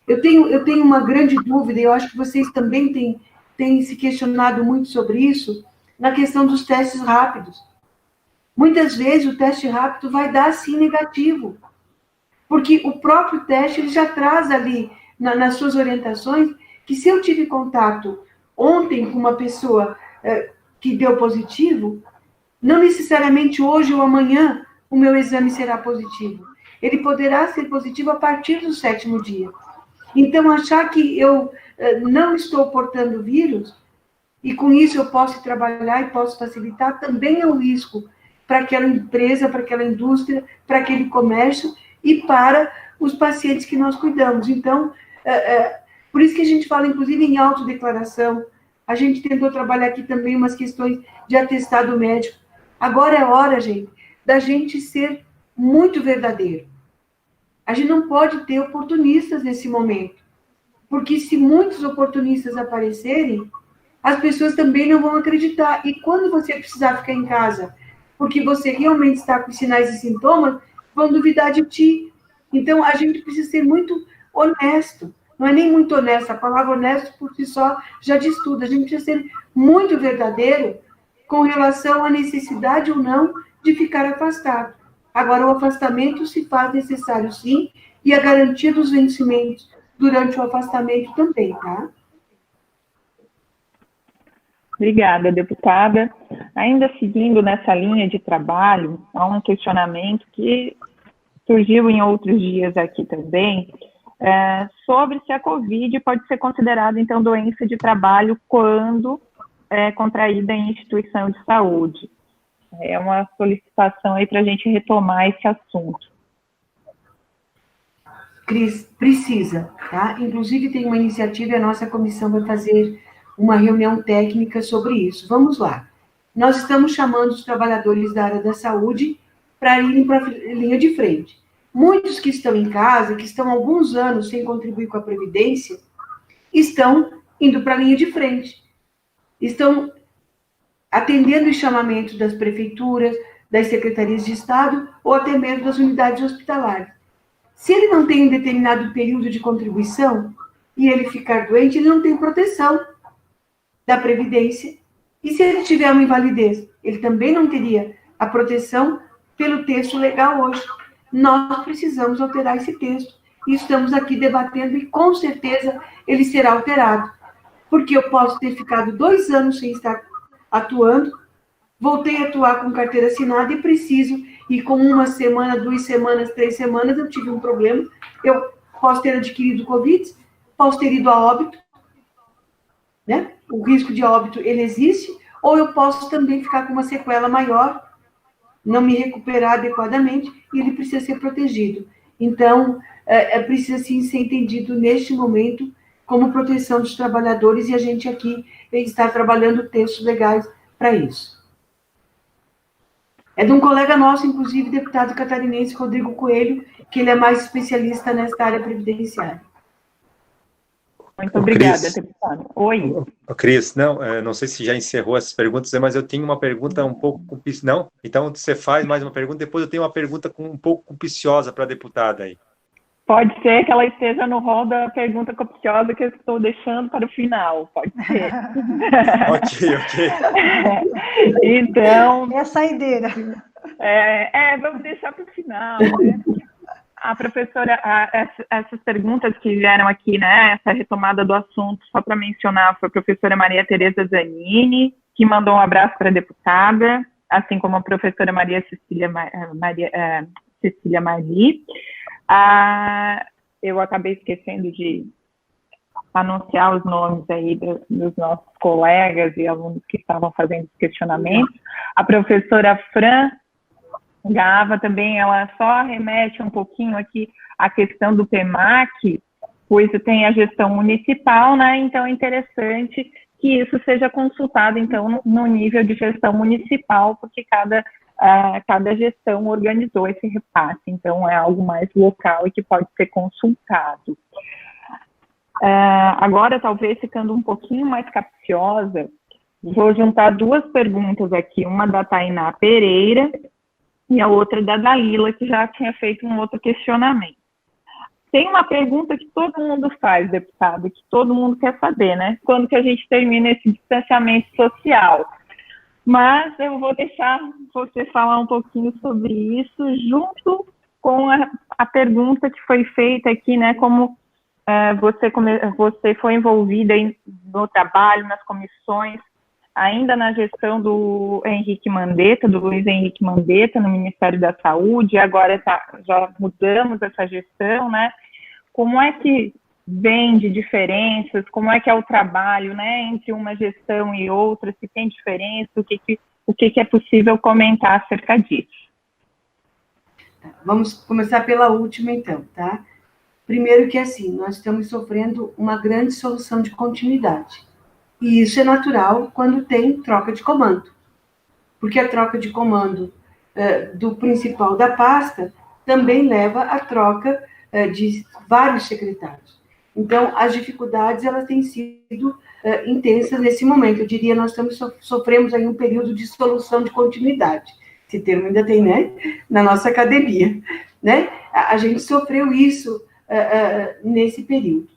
Eu tenho uma grande dúvida, e eu acho que vocês também têm se questionado muito sobre isso, na questão dos testes rápidos. Muitas vezes o teste rápido vai dar, sim, negativo, porque o próprio teste ele já traz ali, nas suas orientações, que se eu tive contato ontem com uma pessoa que deu positivo, não necessariamente hoje ou amanhã o meu exame será positivo. Ele poderá ser positivo a partir do 7º dia. Então, achar que eu não estou portando vírus, e com isso eu posso trabalhar e posso facilitar, também é um risco para aquela empresa, para aquela indústria, para aquele comércio e para os pacientes que nós cuidamos. Então, por isso que a gente fala, inclusive, em autodeclaração. A gente tentou trabalhar aqui também umas questões de atestado médico. Agora é hora, gente, da gente ser muito verdadeiro. A gente não pode ter oportunistas nesse momento, porque se muitos oportunistas aparecerem, as pessoas também não vão acreditar. E quando você precisar ficar em casa, porque você realmente está com sinais e sintomas, vão duvidar de ti. Então, a gente precisa ser muito honesto. Não é nem muito honesto, a palavra honesto por si só já diz tudo. A gente precisa ser muito verdadeiro com relação à necessidade ou não de ficar afastado. Agora, o afastamento se faz necessário, sim, e a garantia dos vencimentos durante o afastamento também, tá? Obrigada, deputada. Ainda seguindo nessa linha de trabalho, há um questionamento que surgiu em outros dias aqui também, sobre se a COVID pode ser considerada, então, doença de trabalho quando é contraída em instituição de saúde. É uma solicitação aí para a gente retomar esse assunto. Cris, precisa, tá? Inclusive tem uma iniciativa e a nossa comissão vai fazer uma reunião técnica sobre isso. Vamos lá. Nós estamos chamando os trabalhadores da área da saúde para irem para a linha de frente. Muitos que estão em casa, que estão há alguns anos sem contribuir com a Previdência, estão indo para a linha de frente. Estão atendendo os chamamentos das prefeituras, das secretarias de Estado ou até mesmo das unidades hospitalares. Se ele não tem um determinado período de contribuição e ele ficar doente, ele não tem proteção da Previdência. E se ele tiver uma invalidez, ele também não teria a proteção pelo texto legal hoje. Nós precisamos alterar esse texto. E estamos aqui debatendo e, com certeza, ele será alterado. Porque eu posso ter ficado 2 anos sem estar atuando, voltei a atuar com carteira assinada e preciso, e com 1 semana, 2 semanas, 3 semanas, eu tive um problema. Eu posso ter adquirido Covid, posso ter ido a óbito, né? O risco de óbito, ele existe, ou eu posso também ficar com uma sequela maior, não me recuperar adequadamente, e ele precisa ser protegido. Então, precisa sim ser entendido neste momento como proteção dos trabalhadores, e a gente aqui está trabalhando textos legais para isso. É de um colega nosso, inclusive, deputado catarinense, Rodrigo Coelho, que ele é mais especialista nesta área previdenciária. Muito obrigada, deputada. Oi. Cris, não sei se já encerrou essas perguntas, mas eu tenho uma pergunta um pouco... Não? Então você faz mais uma pergunta, depois eu tenho uma pergunta um pouco capciosa para a deputada aí. Pode ser que ela esteja no rol da pergunta capciosa que eu estou deixando para o final, pode ser. Ok. Então... É a saideira. Vamos deixar para o final, né? A professora, essas perguntas que vieram aqui, né, essa retomada do assunto, só para mencionar, foi a professora Maria Tereza Zanini, que mandou um abraço para a deputada, assim como a professora Maria Cecília Mari. Eu acabei esquecendo de anunciar os nomes aí dos nossos colegas e alunos que estavam fazendo os questionamentos. A professora Fran Gava também, ela só remete um pouquinho aqui à questão do PEMAC, pois tem a gestão municipal, né? Então é interessante que isso seja consultado, então, no nível de gestão municipal, porque cada gestão organizou esse repasse, então é algo mais local e que pode ser consultado. Agora, talvez ficando um pouquinho mais capciosa, vou juntar duas perguntas aqui, uma da Tainá Pereira e a outra da Dalila, que já tinha feito um outro questionamento. Tem uma pergunta que todo mundo faz, deputado, que todo mundo quer saber, né? Quando que a gente termina esse distanciamento social? Mas eu vou deixar você falar um pouquinho sobre isso, junto com a pergunta que foi feita aqui, né? Como você foi envolvida no trabalho, nas comissões, ainda na gestão do Luiz Henrique Mandetta, no Ministério da Saúde, agora já mudamos essa gestão, né? Como é que vem de diferenças, como é que é o trabalho, né, entre uma gestão e outra, se tem diferença, o que é possível comentar acerca disso? Vamos começar pela última, então, tá? Primeiro que, assim, nós estamos sofrendo uma grande solução de continuidade. E isso é natural quando tem troca de comando. Porque a troca de comando do principal da pasta também leva à troca de vários secretários. Então, as dificuldades, elas têm sido intensas nesse momento. Eu diria, nós sofremos aí um período de solução de continuidade. Esse termo ainda tem, né? Na nossa academia, né? A gente sofreu isso nesse período.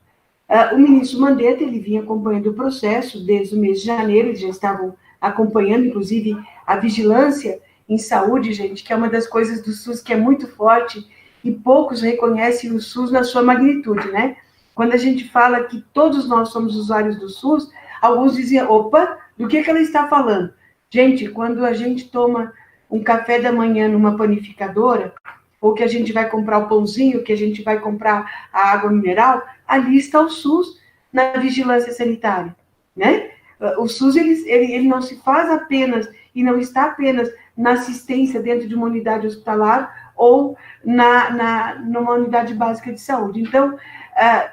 O ministro Mandetta, ele vinha acompanhando o processo desde o mês de janeiro, eles já estavam acompanhando, inclusive, a vigilância em saúde, gente, que é uma das coisas do SUS que é muito forte e poucos reconhecem o SUS na sua magnitude, né? Quando a gente fala que todos nós somos usuários do SUS, alguns dizem, opa, do que ela está falando? Gente, quando a gente toma um café da manhã numa panificadora, ou que a gente vai comprar o pãozinho, que a gente vai comprar a água mineral, ali está o SUS na vigilância sanitária, né? O SUS, ele não se faz apenas, e não está apenas na assistência dentro de uma unidade hospitalar ou numa unidade básica de saúde. Então,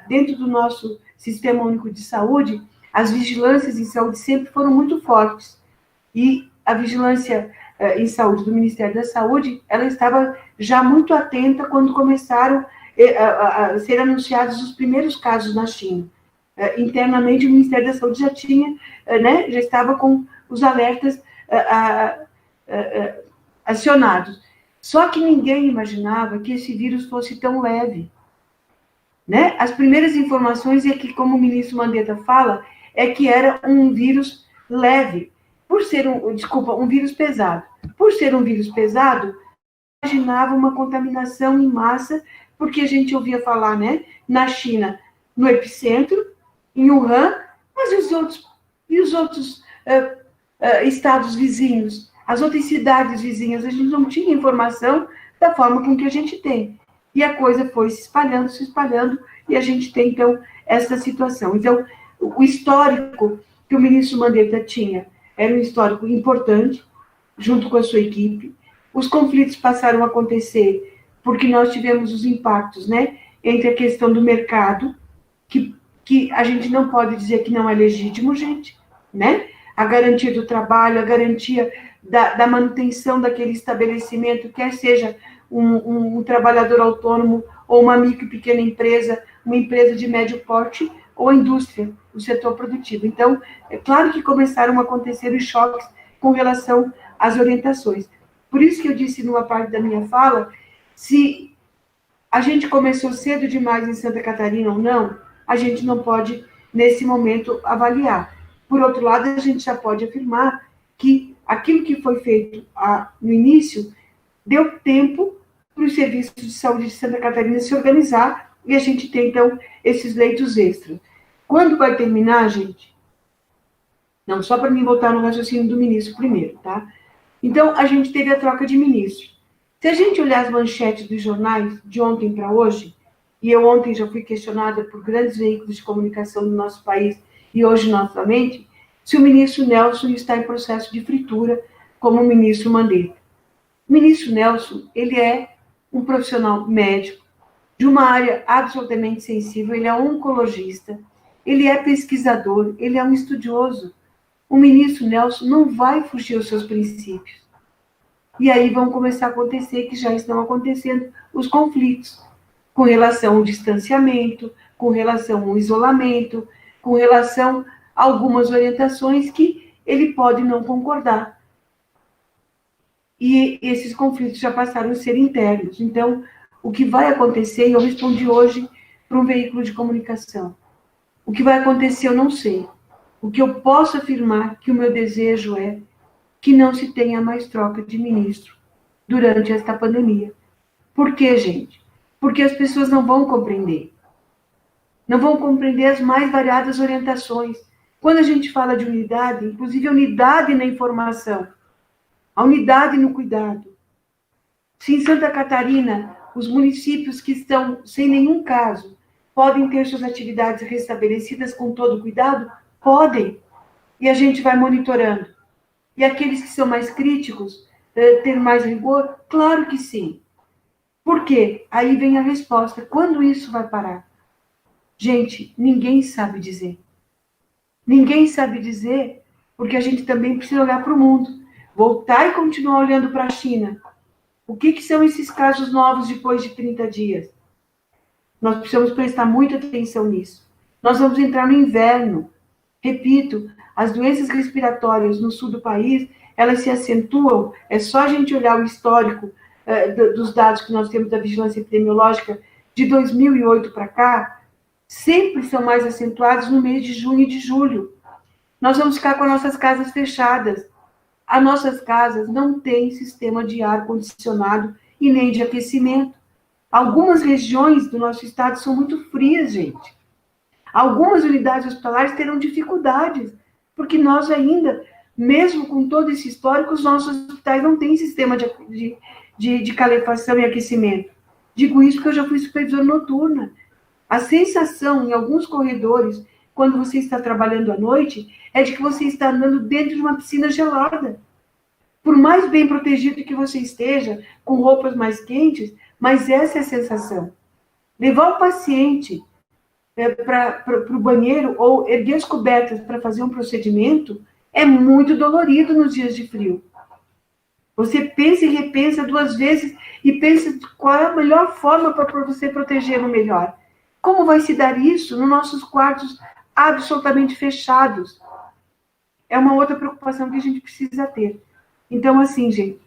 dentro do nosso Sistema Único de Saúde, as vigilâncias em saúde sempre foram muito fortes. E a vigilância em saúde do Ministério da Saúde, ela estava já muito atenta quando começaram a ser anunciados os primeiros casos na China. Internamente, o Ministério da Saúde já tinha, né, já estava com os alertas acionados. Só que ninguém imaginava que esse vírus fosse tão leve, né? As primeiras informações é que, como o ministro Mandetta fala, é que era um vírus leve, por ser um vírus pesado. Por ser um vírus pesado, imaginava uma contaminação em massa, porque a gente ouvia falar, né, na China, no epicentro, em Wuhan, mas e os outros estados vizinhos, as outras cidades vizinhas, a gente não tinha informação da forma com que a gente tem. E a coisa foi se espalhando, e a gente tem, então, essa situação. Então, o histórico que o ministro Mandetta tinha era um histórico importante, junto com a sua equipe. Os conflitos passaram a acontecer porque nós tivemos os impactos, né, entre a questão do mercado, que a gente não pode dizer que não é legítimo, gente, né? A garantia do trabalho, a garantia da manutenção daquele estabelecimento, quer seja um trabalhador autônomo ou uma micro e pequena empresa, uma empresa de médio porte, ou a indústria, o setor produtivo. Então, é claro que começaram a acontecer os choques com relação às orientações. Por isso que eu disse numa parte da minha fala, se a gente começou cedo demais em Santa Catarina ou não, a gente não pode, nesse momento, avaliar. Por outro lado, a gente já pode afirmar que aquilo que foi feito no início deu tempo para os serviços de saúde de Santa Catarina se organizar e a gente tem, então, esses leitos extras. Quando vai terminar, gente? Não, só para mim voltar no raciocínio do ministro primeiro, tá? Então, a gente teve a troca de ministro. Se a gente olhar as manchetes dos jornais de ontem para hoje, e eu ontem já fui questionada por grandes veículos de comunicação do nosso país, e hoje novamente, se o ministro Nelson está em processo de fritura, como o ministro Mandetta. O ministro Nelson, ele é um profissional médico, de uma área absolutamente sensível, ele é oncologista, ele é pesquisador, ele é um estudioso. O ministro Nelson não vai fugir aos seus princípios. E aí vão começar a acontecer, que já estão acontecendo, os conflitos, com relação ao distanciamento, com relação ao isolamento, com relação a algumas orientações que ele pode não concordar. E esses conflitos já passaram a ser internos. Então, o que vai acontecer, e eu respondi hoje para um veículo de comunicação, o que vai acontecer eu não sei. O que eu posso afirmar que o meu desejo é que não se tenha mais troca de ministro durante esta pandemia. Por quê, gente? Porque as pessoas não vão compreender. Não vão compreender as mais variadas orientações. Quando a gente fala de unidade, inclusive a unidade na informação, a unidade no cuidado. Se em Santa Catarina, os municípios que estão sem nenhum caso podem ter suas atividades restabelecidas com todo cuidado, podem. E a gente vai monitorando. E aqueles que são mais críticos, ter mais rigor? Claro que sim. Por quê? Aí vem a resposta. Quando isso vai parar? Gente, ninguém sabe dizer. Ninguém sabe dizer, porque a gente também precisa olhar para o mundo. Voltar e continuar olhando para a China. O que são esses casos novos depois de 30 dias? Nós precisamos prestar muita atenção nisso. Nós vamos entrar no inverno. Repito, as doenças respiratórias no sul do país, elas se acentuam. É só a gente olhar o histórico dos dados que nós temos da vigilância epidemiológica de 2008 para cá, sempre são mais acentuados no mês de junho e de julho. Nós vamos ficar com as nossas casas fechadas. As nossas casas não têm sistema de ar-condicionado e nem de aquecimento. Algumas regiões do nosso estado são muito frias, gente. Algumas unidades hospitalares terão dificuldades, porque nós ainda, mesmo com todo esse histórico, os nossos hospitais não têm sistema de calefação e aquecimento. Digo isso porque eu já fui supervisora noturna. A sensação em alguns corredores, quando você está trabalhando à noite, é de que você está andando dentro de uma piscina gelada. Por mais bem protegido que você esteja, com roupas mais quentes, mas essa é a sensação. Levar o paciente para o banheiro ou erguer as cobertas para fazer um procedimento é muito dolorido nos dias de frio. Você pensa e repensa 2 vezes e pensa qual é a melhor forma para você protegê-lo melhor. Como vai se dar isso nos nossos quartos absolutamente fechados? É uma outra preocupação que a gente precisa ter. Então, assim, gente,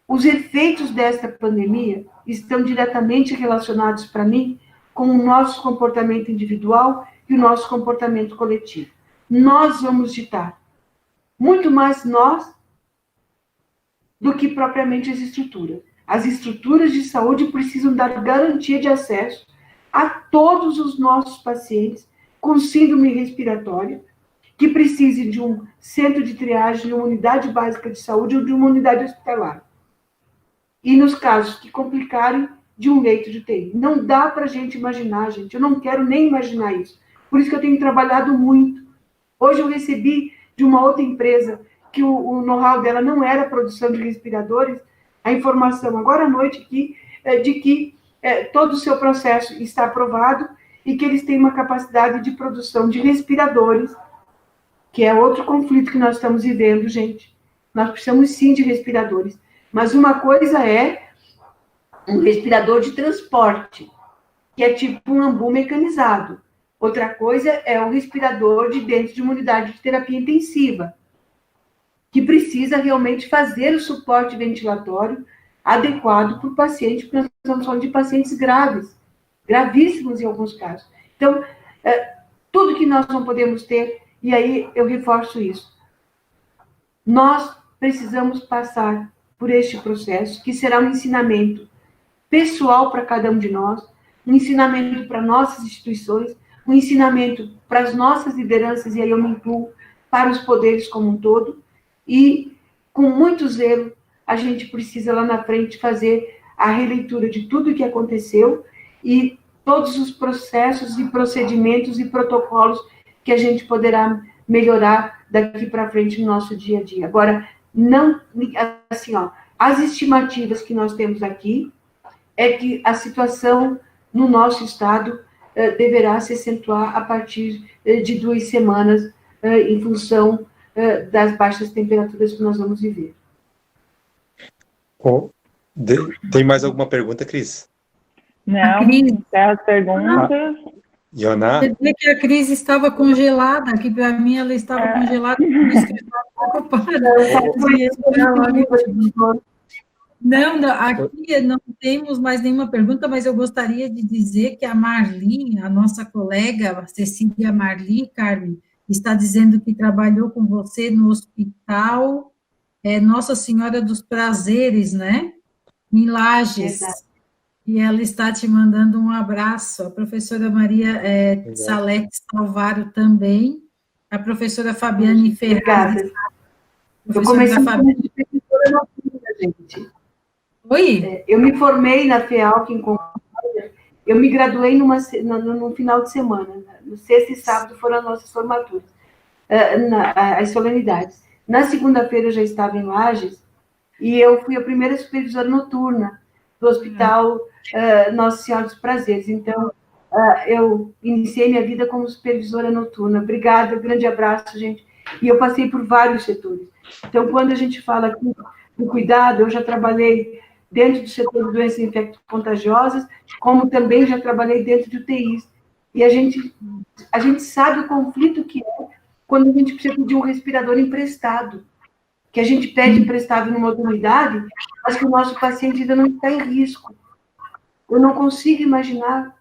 os efeitos desta pandemia estão diretamente relacionados, para mim, com o nosso comportamento individual e o nosso comportamento coletivo. Nós vamos ditar, muito mais nós do que propriamente as estruturas. As estruturas de saúde precisam dar garantia de acesso a todos os nossos pacientes com síndrome respiratória, que precisem de um centro de triagem, de uma unidade básica de saúde ou de uma unidade hospitalar. E nos casos que complicarem, de um leito de UTI. Não dá para a gente imaginar, gente. Eu não quero nem imaginar isso. Por isso que eu tenho trabalhado muito. Hoje eu recebi de uma outra empresa que o know-how dela não era a produção de respiradores, a informação agora à noite aqui de que todo o seu processo está aprovado e que eles têm uma capacidade de produção de respiradores, que é outro conflito que nós estamos vivendo, gente. Nós precisamos sim de respiradores. Mas uma coisa é um respirador de transporte, que é tipo um ambu mecanizado. Outra coisa é o respirador de dentro de uma unidade de terapia intensiva, que precisa realmente fazer o suporte ventilatório adequado para o paciente, porque nós estamos falando de pacientes graves, gravíssimos em alguns casos. Então, tudo que nós não podemos ter, e aí eu reforço isso, nós precisamos passar por este processo, que será um ensinamento pessoal para cada um de nós, um ensinamento para nossas instituições, um ensinamento para as nossas lideranças, e aí eu me incluo, para os poderes como um todo, e com muito zelo, a gente precisa lá na frente fazer a releitura de tudo o que aconteceu e todos os processos e procedimentos e protocolos que a gente poderá melhorar daqui para frente no nosso dia a dia. Agora, não, assim, ó, as estimativas que nós temos aqui é que a situação no nosso estado deverá se acentuar a partir de 2 semanas, em função das baixas temperaturas que nós vamos viver. Tem mais alguma pergunta, Cris? Não, encerra as perguntas. Ioná? Quer dizer que a Cris estava congelada, que para mim ela estava congelada, por isso que eu estava preocupada. Não, aqui não temos mais nenhuma pergunta, mas eu gostaria de dizer que a Marli, a nossa colega, a Cecília Marli, Carmen, está dizendo que trabalhou com você no hospital Nossa Senhora dos Prazeres, né? Em Lages. Exato. E ela está te mandando um abraço. A professora Maria Salete Salvaro também. A professora Fabiane Ferraz. Obrigada. Eu comecei como professora noturna, gente. Oi? Eu me formei na FEALC em Concordia. Eu me graduei no final de semana. No sexta e sábado foram as nossas formaturas, as solenidades. Na segunda-feira eu já estava em Lages e eu fui a primeira supervisora noturna do Hospital Nossa Senhora dos Prazeres. Então, eu iniciei minha vida como supervisora noturna. Obrigada, grande abraço, gente. E eu passei por vários setores. Então, quando a gente fala aqui do cuidado, eu já trabalhei dentro do setor de doenças infecto-contagiosas, como também já trabalhei dentro de UTIs. E a gente sabe o conflito que é quando a gente precisa pedir um respirador emprestado, que a gente pede emprestado numa outra unidade, mas que o nosso paciente ainda não está em risco. Eu não consigo imaginar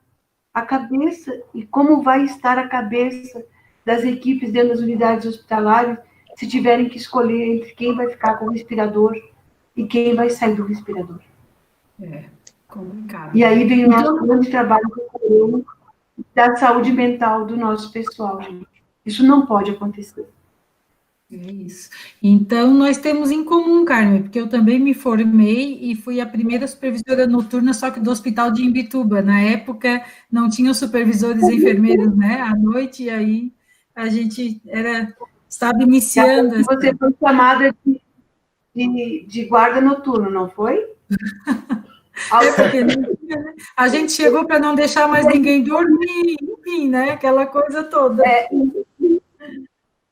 a cabeça e como vai estar a cabeça das equipes dentro das unidades hospitalares se tiverem que escolher entre quem vai ficar com o respirador e quem vai sair do respirador. Complicado. E aí vem o nosso grande trabalho da saúde mental do nosso pessoal, gente. Isso não pode acontecer. É isso. Então, nós temos em comum, Carmen, porque eu também me formei e fui a primeira supervisora noturna, só que do Hospital de Imbituba. Na época, não tinham supervisores e enfermeiros, né, à noite, e aí a gente estava iniciando. Você foi chamada de guarda noturno, não foi? Porque a gente chegou para não deixar mais ninguém dormir, enfim, né, aquela coisa toda.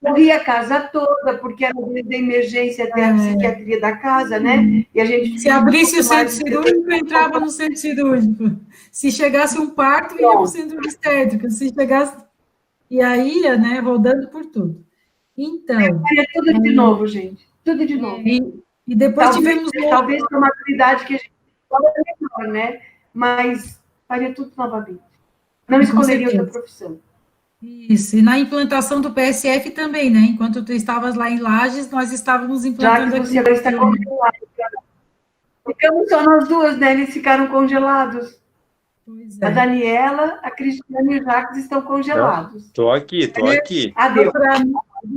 Corria a casa toda, porque era da emergência até a psiquiatria da casa, né? E a gente se abrisse o centro cirúrgico, entrava no centro cirúrgico. Se chegasse um parto, ia para o centro obstétrico. Se chegasse... E aí ia, né, rodando por tudo. Então... Faria tudo de novo, gente. Tudo de novo. E depois tivemos... Talvez com a maturidade que a gente fala melhor, né? Mas faria tudo novamente. Não escolheria outra profissão. Isso, e na implantação do PSF também, né? Enquanto tu estavas lá em Lages, nós estávamos implantando... Já que você agora está congelado. Ficamos só nós duas, né? Eles ficaram congelados. Pois A Daniela, a Cristiane e o Jacques estão congelados. Estou aqui. Adeus.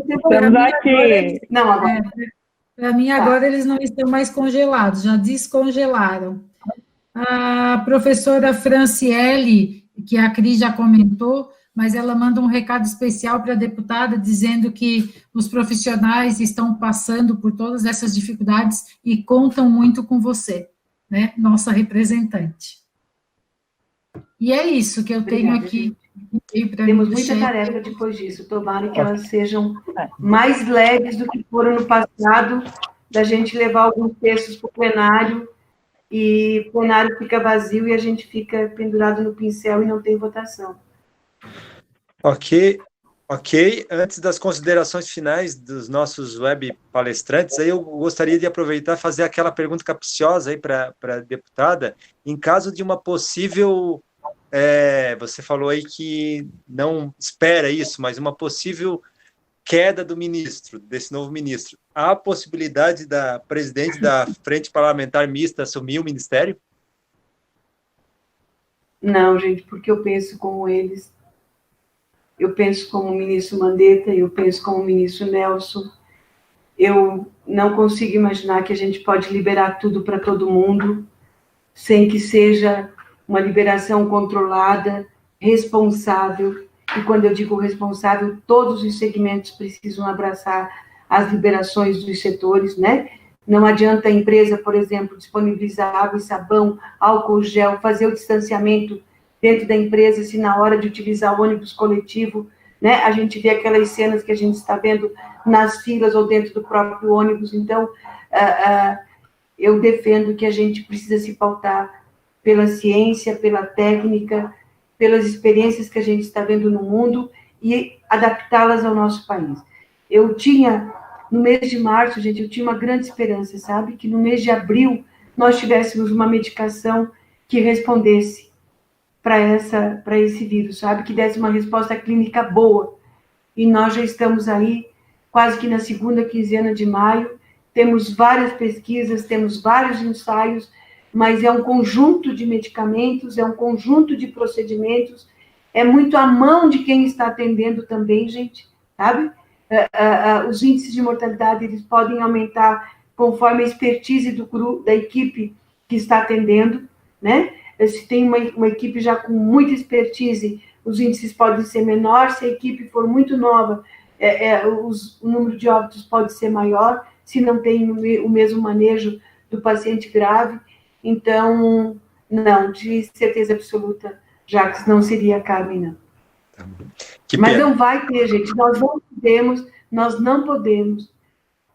Estamos aqui. Não, agora. Para mim, agora eles não estão mais congelados, já descongelaram. A professora Franciele, que a Cris já comentou, mas ela manda um recado especial para a deputada, dizendo que os profissionais estão passando por todas essas dificuldades e contam muito com você, né, nossa representante. E é isso que eu tenho aqui. Temos muita tarefa depois disso, tomara que elas sejam mais leves do que foram no passado, da gente levar alguns textos para o plenário, e o plenário fica vazio e a gente fica pendurado no pincel e não tem votação. Ok. Antes das considerações finais dos nossos web palestrantes, aí eu gostaria de aproveitar e fazer aquela pergunta capciosa aí para a deputada. Em caso de uma possível, você falou aí que não espera isso, mas uma possível queda do ministro, desse novo ministro, há a possibilidade da presidente da Frente Parlamentar Mista assumir o ministério? Não, gente, porque eu penso como eles. Eu penso como o ministro Mandetta, eu penso como o ministro Nelson. Eu não consigo imaginar que a gente pode liberar tudo para todo mundo, sem que seja uma liberação controlada, responsável. E quando eu digo responsável, todos os segmentos precisam abraçar as liberações dos setores, né? Não adianta a empresa, por exemplo, disponibilizar água e sabão, álcool gel, fazer o distanciamento dentro da empresa, se na hora de utilizar o ônibus coletivo, né, a gente vê aquelas cenas que a gente está vendo nas filas ou dentro do próprio ônibus. Então, eu defendo que a gente precisa se pautar pela ciência, pela técnica, pelas experiências que a gente está vendo no mundo e adaptá-las ao nosso país. Eu tinha, no mês de março, gente, eu tinha uma grande esperança, sabe? Que no mês de abril nós tivéssemos uma medicação que respondesse para esse vírus, sabe? Que desse uma resposta clínica boa. E nós já estamos aí, quase que na segunda quinzena de maio, temos várias pesquisas, temos vários ensaios, mas é um conjunto de medicamentos, é um conjunto de procedimentos, é muito à mão de quem está atendendo também, gente, sabe? Os índices de mortalidade, eles podem aumentar conforme a expertise da equipe que está atendendo, né? Se tem uma equipe já com muita expertise, os índices podem ser menores, se a equipe for muito nova, o número de óbitos pode ser maior, se não tem o mesmo manejo do paciente grave. Então, não, de certeza absoluta, Jacques, não seria a Carmen, não. Mas não vai ter, gente, nós não podemos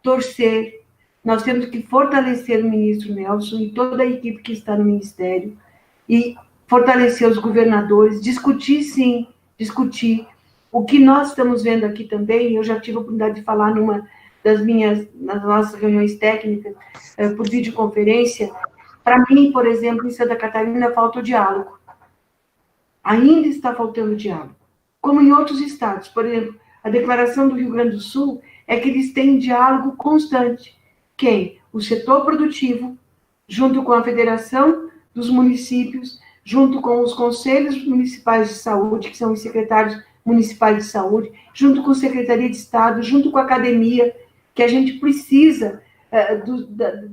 torcer, nós temos que fortalecer o ministro Nelson e toda a equipe que está no ministério, e fortalecer os governadores, discutir, sim, discutir. O que nós estamos vendo aqui também, eu já tive a oportunidade de falar nas nossas reuniões técnicas, por videoconferência. Para mim, por exemplo, em Santa Catarina, falta o diálogo. Ainda está faltando diálogo. Como em outros estados. Por exemplo, a declaração do Rio Grande do Sul é que eles têm diálogo constante. Quem? O setor produtivo, junto com a Federação dos Municípios, junto com os conselhos municipais de saúde, que são os secretários municipais de saúde, junto com a Secretaria de Estado, junto com a academia, que a gente precisa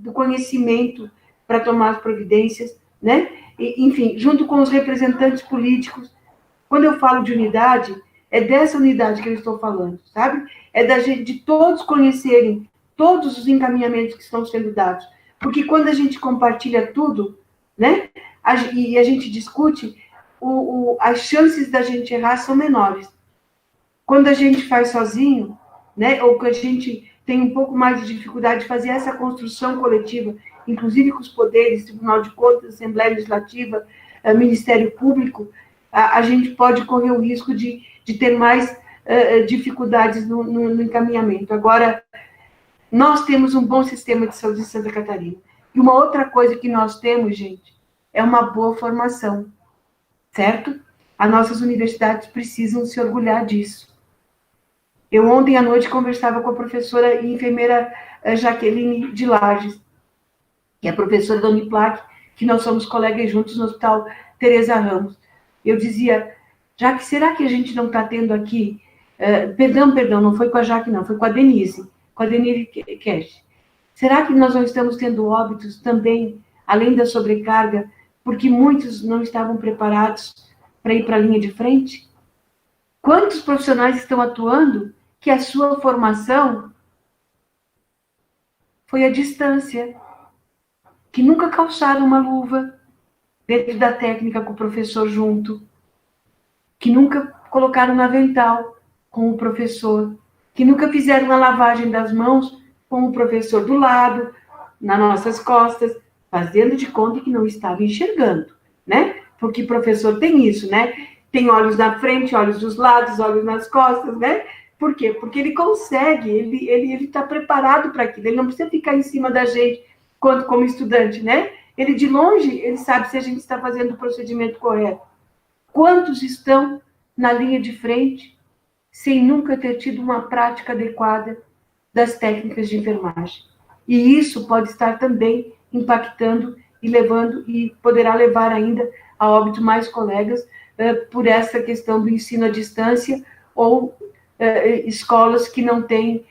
do conhecimento para tomar as providências, né? Enfim, junto com os representantes políticos. Quando eu falo de unidade, é dessa unidade que eu estou falando, sabe? É de todos conhecerem todos os encaminhamentos que estão sendo dados. Porque quando a gente compartilha tudo, né? E a gente discute, as chances da gente errar são menores. Quando a gente faz sozinho, né? Ou que a gente tem um pouco mais de dificuldade de fazer essa construção coletiva, inclusive com os poderes, Tribunal de Contas, Assembleia Legislativa, Ministério Público, a gente pode correr o risco de ter mais dificuldades no encaminhamento. Agora, nós temos um bom sistema de saúde em Santa Catarina. E uma outra coisa que nós temos, gente, é uma boa formação, certo? As nossas universidades precisam se orgulhar disso. Eu ontem à noite conversava com a professora e enfermeira Jaqueline de Lages, que é professora da Uniplac, que nós somos colegas juntos no Hospital Teresa Ramos. Eu dizia, Jaque, será que a gente não está tendo aqui... Perdão, não foi com a Jaque, não, foi com a Denise Cash. Será que nós não estamos tendo óbitos também, além da sobrecarga, porque muitos não estavam preparados para ir para a linha de frente? Quantos profissionais estão atuando que a sua formação foi à distância, que nunca calçaram uma luva dentro da técnica com o professor junto, que nunca colocaram um avental com o professor, que nunca fizeram uma lavagem das mãos com o professor do lado, nas nossas costas, fazendo de conta que não estava enxergando, né? Porque o professor tem isso, né? tem olhos na frente, olhos dos lados, olhos nas costas, né? Por quê? Porque ele consegue, ele está preparado para aquilo, ele não precisa ficar em cima da gente como estudante, né? Ele, de longe, ele sabe se a gente está fazendo o procedimento correto. Quantos estão na linha de frente sem nunca ter tido uma prática adequada das técnicas de enfermagem? E isso pode estar também impactando e levando, e poderá levar ainda a óbito mais colegas por essa questão do ensino à distância ou escolas que não têm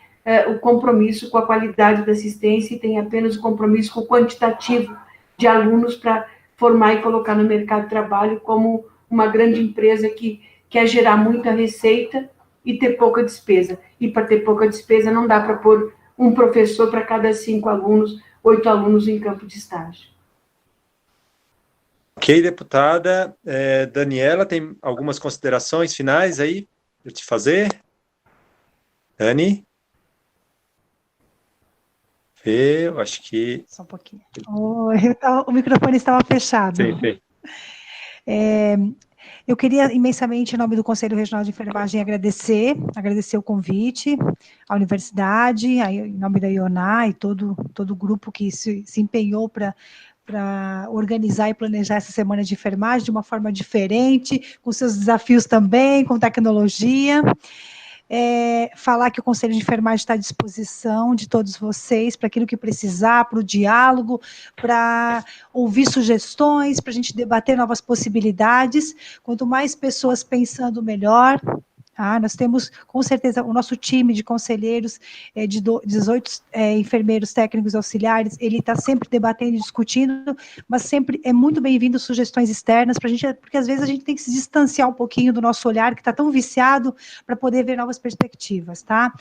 o compromisso com a qualidade da assistência e têm apenas o compromisso com o quantitativo de alunos para formar e colocar no mercado de trabalho como uma grande empresa que quer gerar muita receita e ter pouca despesa. E para ter pouca despesa não dá para pôr um professor para cada 5 alunos, 8 alunos em campo de estágio. Ok, deputada. Daniela, tem algumas considerações finais aí para te fazer? Dani? Eu acho que... Só um pouquinho. O microfone estava fechado. Sim, sim. Eu queria imensamente, em nome do Conselho Regional de Enfermagem, agradecer o convite à universidade, em nome da IONA e todo o grupo que se empenhou para organizar e planejar essa semana de enfermagem de uma forma diferente, com seus desafios também, com tecnologia. Falar que o Conselho de Enfermagem está à disposição de todos vocês, para aquilo que precisar, para o diálogo, para ouvir sugestões, para a gente debater novas possibilidades. Quanto mais pessoas pensando, melhor. Nós temos, com certeza, o nosso time de conselheiros, de 18 enfermeiros técnicos auxiliares, ele está sempre debatendo e discutindo, mas sempre é muito bem-vindo sugestões externas, pra gente, porque às vezes a gente tem que se distanciar um pouquinho do nosso olhar, que está tão viciado, para poder ver novas perspectivas, tá?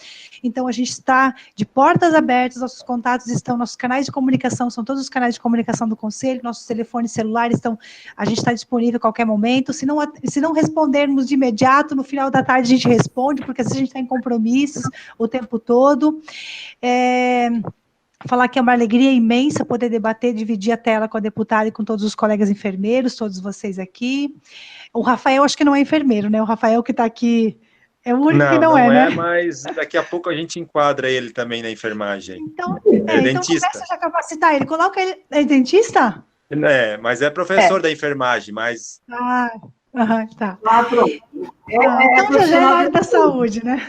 Então, a gente está de portas abertas, nossos contatos estão, nossos canais de comunicação, são todos os canais de comunicação do Conselho, nossos telefones celulares estão, a gente está disponível a qualquer momento, se não respondermos de imediato, no final da tarde, a gente responde, porque às vezes a gente está em compromissos o tempo todo. Falar que é uma alegria imensa poder debater, dividir a tela com a deputada e com todos os colegas enfermeiros, todos vocês aqui. O Rafael, acho que não é enfermeiro, né? O Rafael que está aqui é o único que não é, né? Mas daqui a pouco a gente enquadra ele também na enfermagem. Então, dentista. Começa a capacitar ele. Coloca ele... É dentista? Mas é professor da enfermagem, mas... Tá. Pronto. Então, já é na área da saúde, né?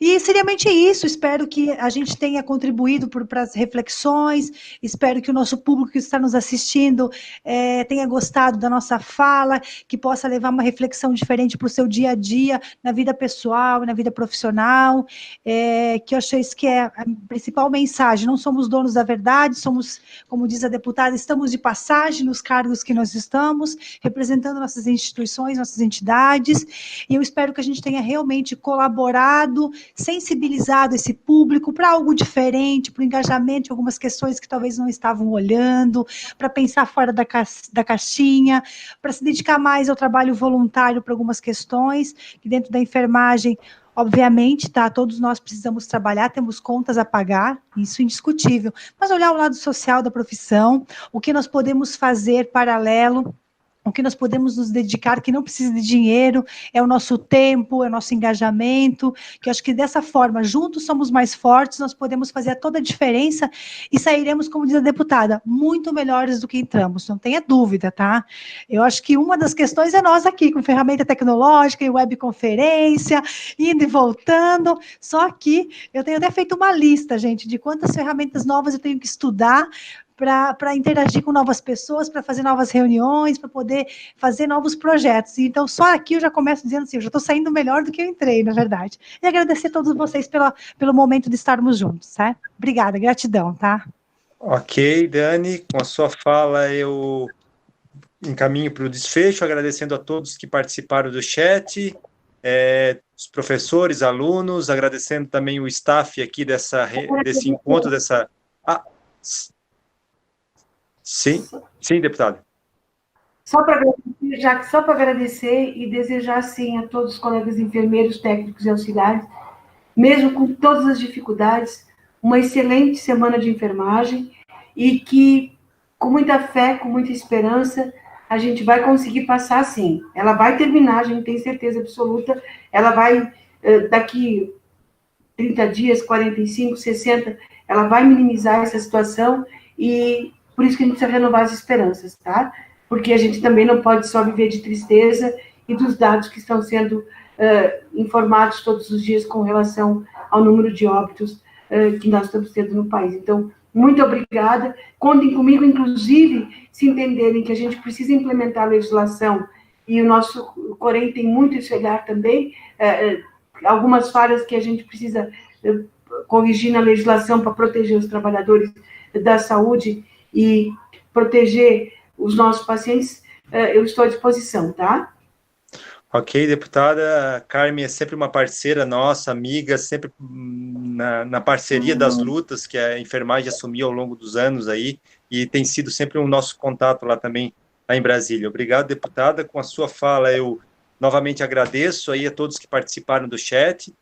E seriamente isso, espero que a gente tenha contribuído para as reflexões, espero que o nosso público que está nos assistindo tenha gostado da nossa fala, que possa levar uma reflexão diferente para o seu dia a dia, na vida pessoal, na vida profissional, que eu achei isso que é a principal mensagem. Não somos donos da verdade, somos, como diz a deputada, estamos de passagem nos cargos que nós estamos, representando nossas instituições, nossas entidades, e eu espero que a gente tenha realmente colaborado, sensibilizado esse público para algo diferente, para o engajamento de algumas questões que talvez não estavam olhando, para pensar fora da caixinha, para se dedicar mais ao trabalho voluntário para algumas questões, que dentro da enfermagem, obviamente, todos nós precisamos trabalhar, temos contas a pagar, isso é indiscutível, mas olhar o lado social da profissão, o que nós podemos fazer paralelo, o que nós podemos nos dedicar, que não precisa de dinheiro, é o nosso tempo, é o nosso engajamento, que eu acho que dessa forma, juntos somos mais fortes, nós podemos fazer toda a diferença e sairemos, como diz a deputada, muito melhores do que entramos, não tenha dúvida, tá? Eu acho que uma das questões é nós aqui, com ferramenta tecnológica e webconferência, indo e voltando, só que eu tenho até feito uma lista, gente, de quantas ferramentas novas eu tenho que estudar, para interagir com novas pessoas, para fazer novas reuniões, para poder fazer novos projetos. Então, só aqui eu já começo dizendo assim, eu já estou saindo melhor do que eu entrei, na verdade. E agradecer a todos vocês pelo momento de estarmos juntos, tá? Obrigada, gratidão, tá? Ok, Dani, com a sua fala eu encaminho para o desfecho, agradecendo a todos que participaram do chat, os professores, alunos, agradecendo também o staff aqui desse encontro, dessa... Sim, deputado. Só para agradecer e desejar, sim, a todos os colegas enfermeiros, técnicos e auxiliares, mesmo com todas as dificuldades, uma excelente semana de enfermagem e que, com muita fé, com muita esperança, a gente vai conseguir passar sim. Ela vai terminar, a gente tem certeza absoluta, ela vai, daqui 30 dias, 45, 60, ela vai minimizar essa situação e por isso que a gente precisa renovar as esperanças, tá? Porque a gente também não pode só viver de tristeza e dos dados que estão sendo informados todos os dias com relação ao número de óbitos que nós estamos tendo no país. Então, muito obrigada. Contem comigo, inclusive, se entenderem que a gente precisa implementar a legislação e o nosso Corém tem muito esse olhar também, algumas falhas que a gente precisa corrigir na legislação para proteger os trabalhadores da saúde e proteger os nossos pacientes, eu estou à disposição, tá? Ok, deputada. Carmen é sempre uma parceira nossa, amiga, sempre na parceria das lutas que a enfermagem assumiu ao longo dos anos aí, e tem sido sempre um nosso contato lá também, lá em Brasília. Obrigado, deputada. Com a sua fala, eu novamente agradeço aí a todos que participaram do chat,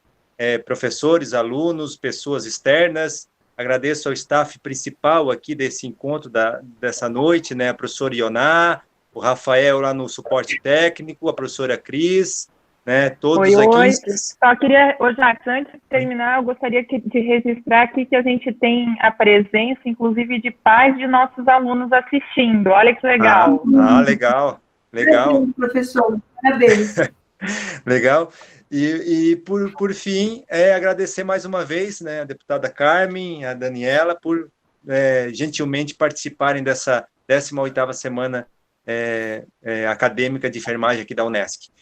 professores, alunos, pessoas externas. Agradeço ao staff principal aqui desse encontro dessa noite, né, a professora Ioná, o Rafael lá no suporte técnico, a professora Cris, né, todos aqui. Oi. Só queria, Jacques, antes de terminar, eu gostaria de registrar aqui que a gente tem a presença, inclusive, de pais de nossos alunos assistindo. Olha que legal. Legal. Legal. Professor, parabéns. Legal. E por fim, agradecer mais uma vez, né, a deputada Carmen, a Daniela, por gentilmente participarem dessa 18ª semana acadêmica de enfermagem aqui da Unesc.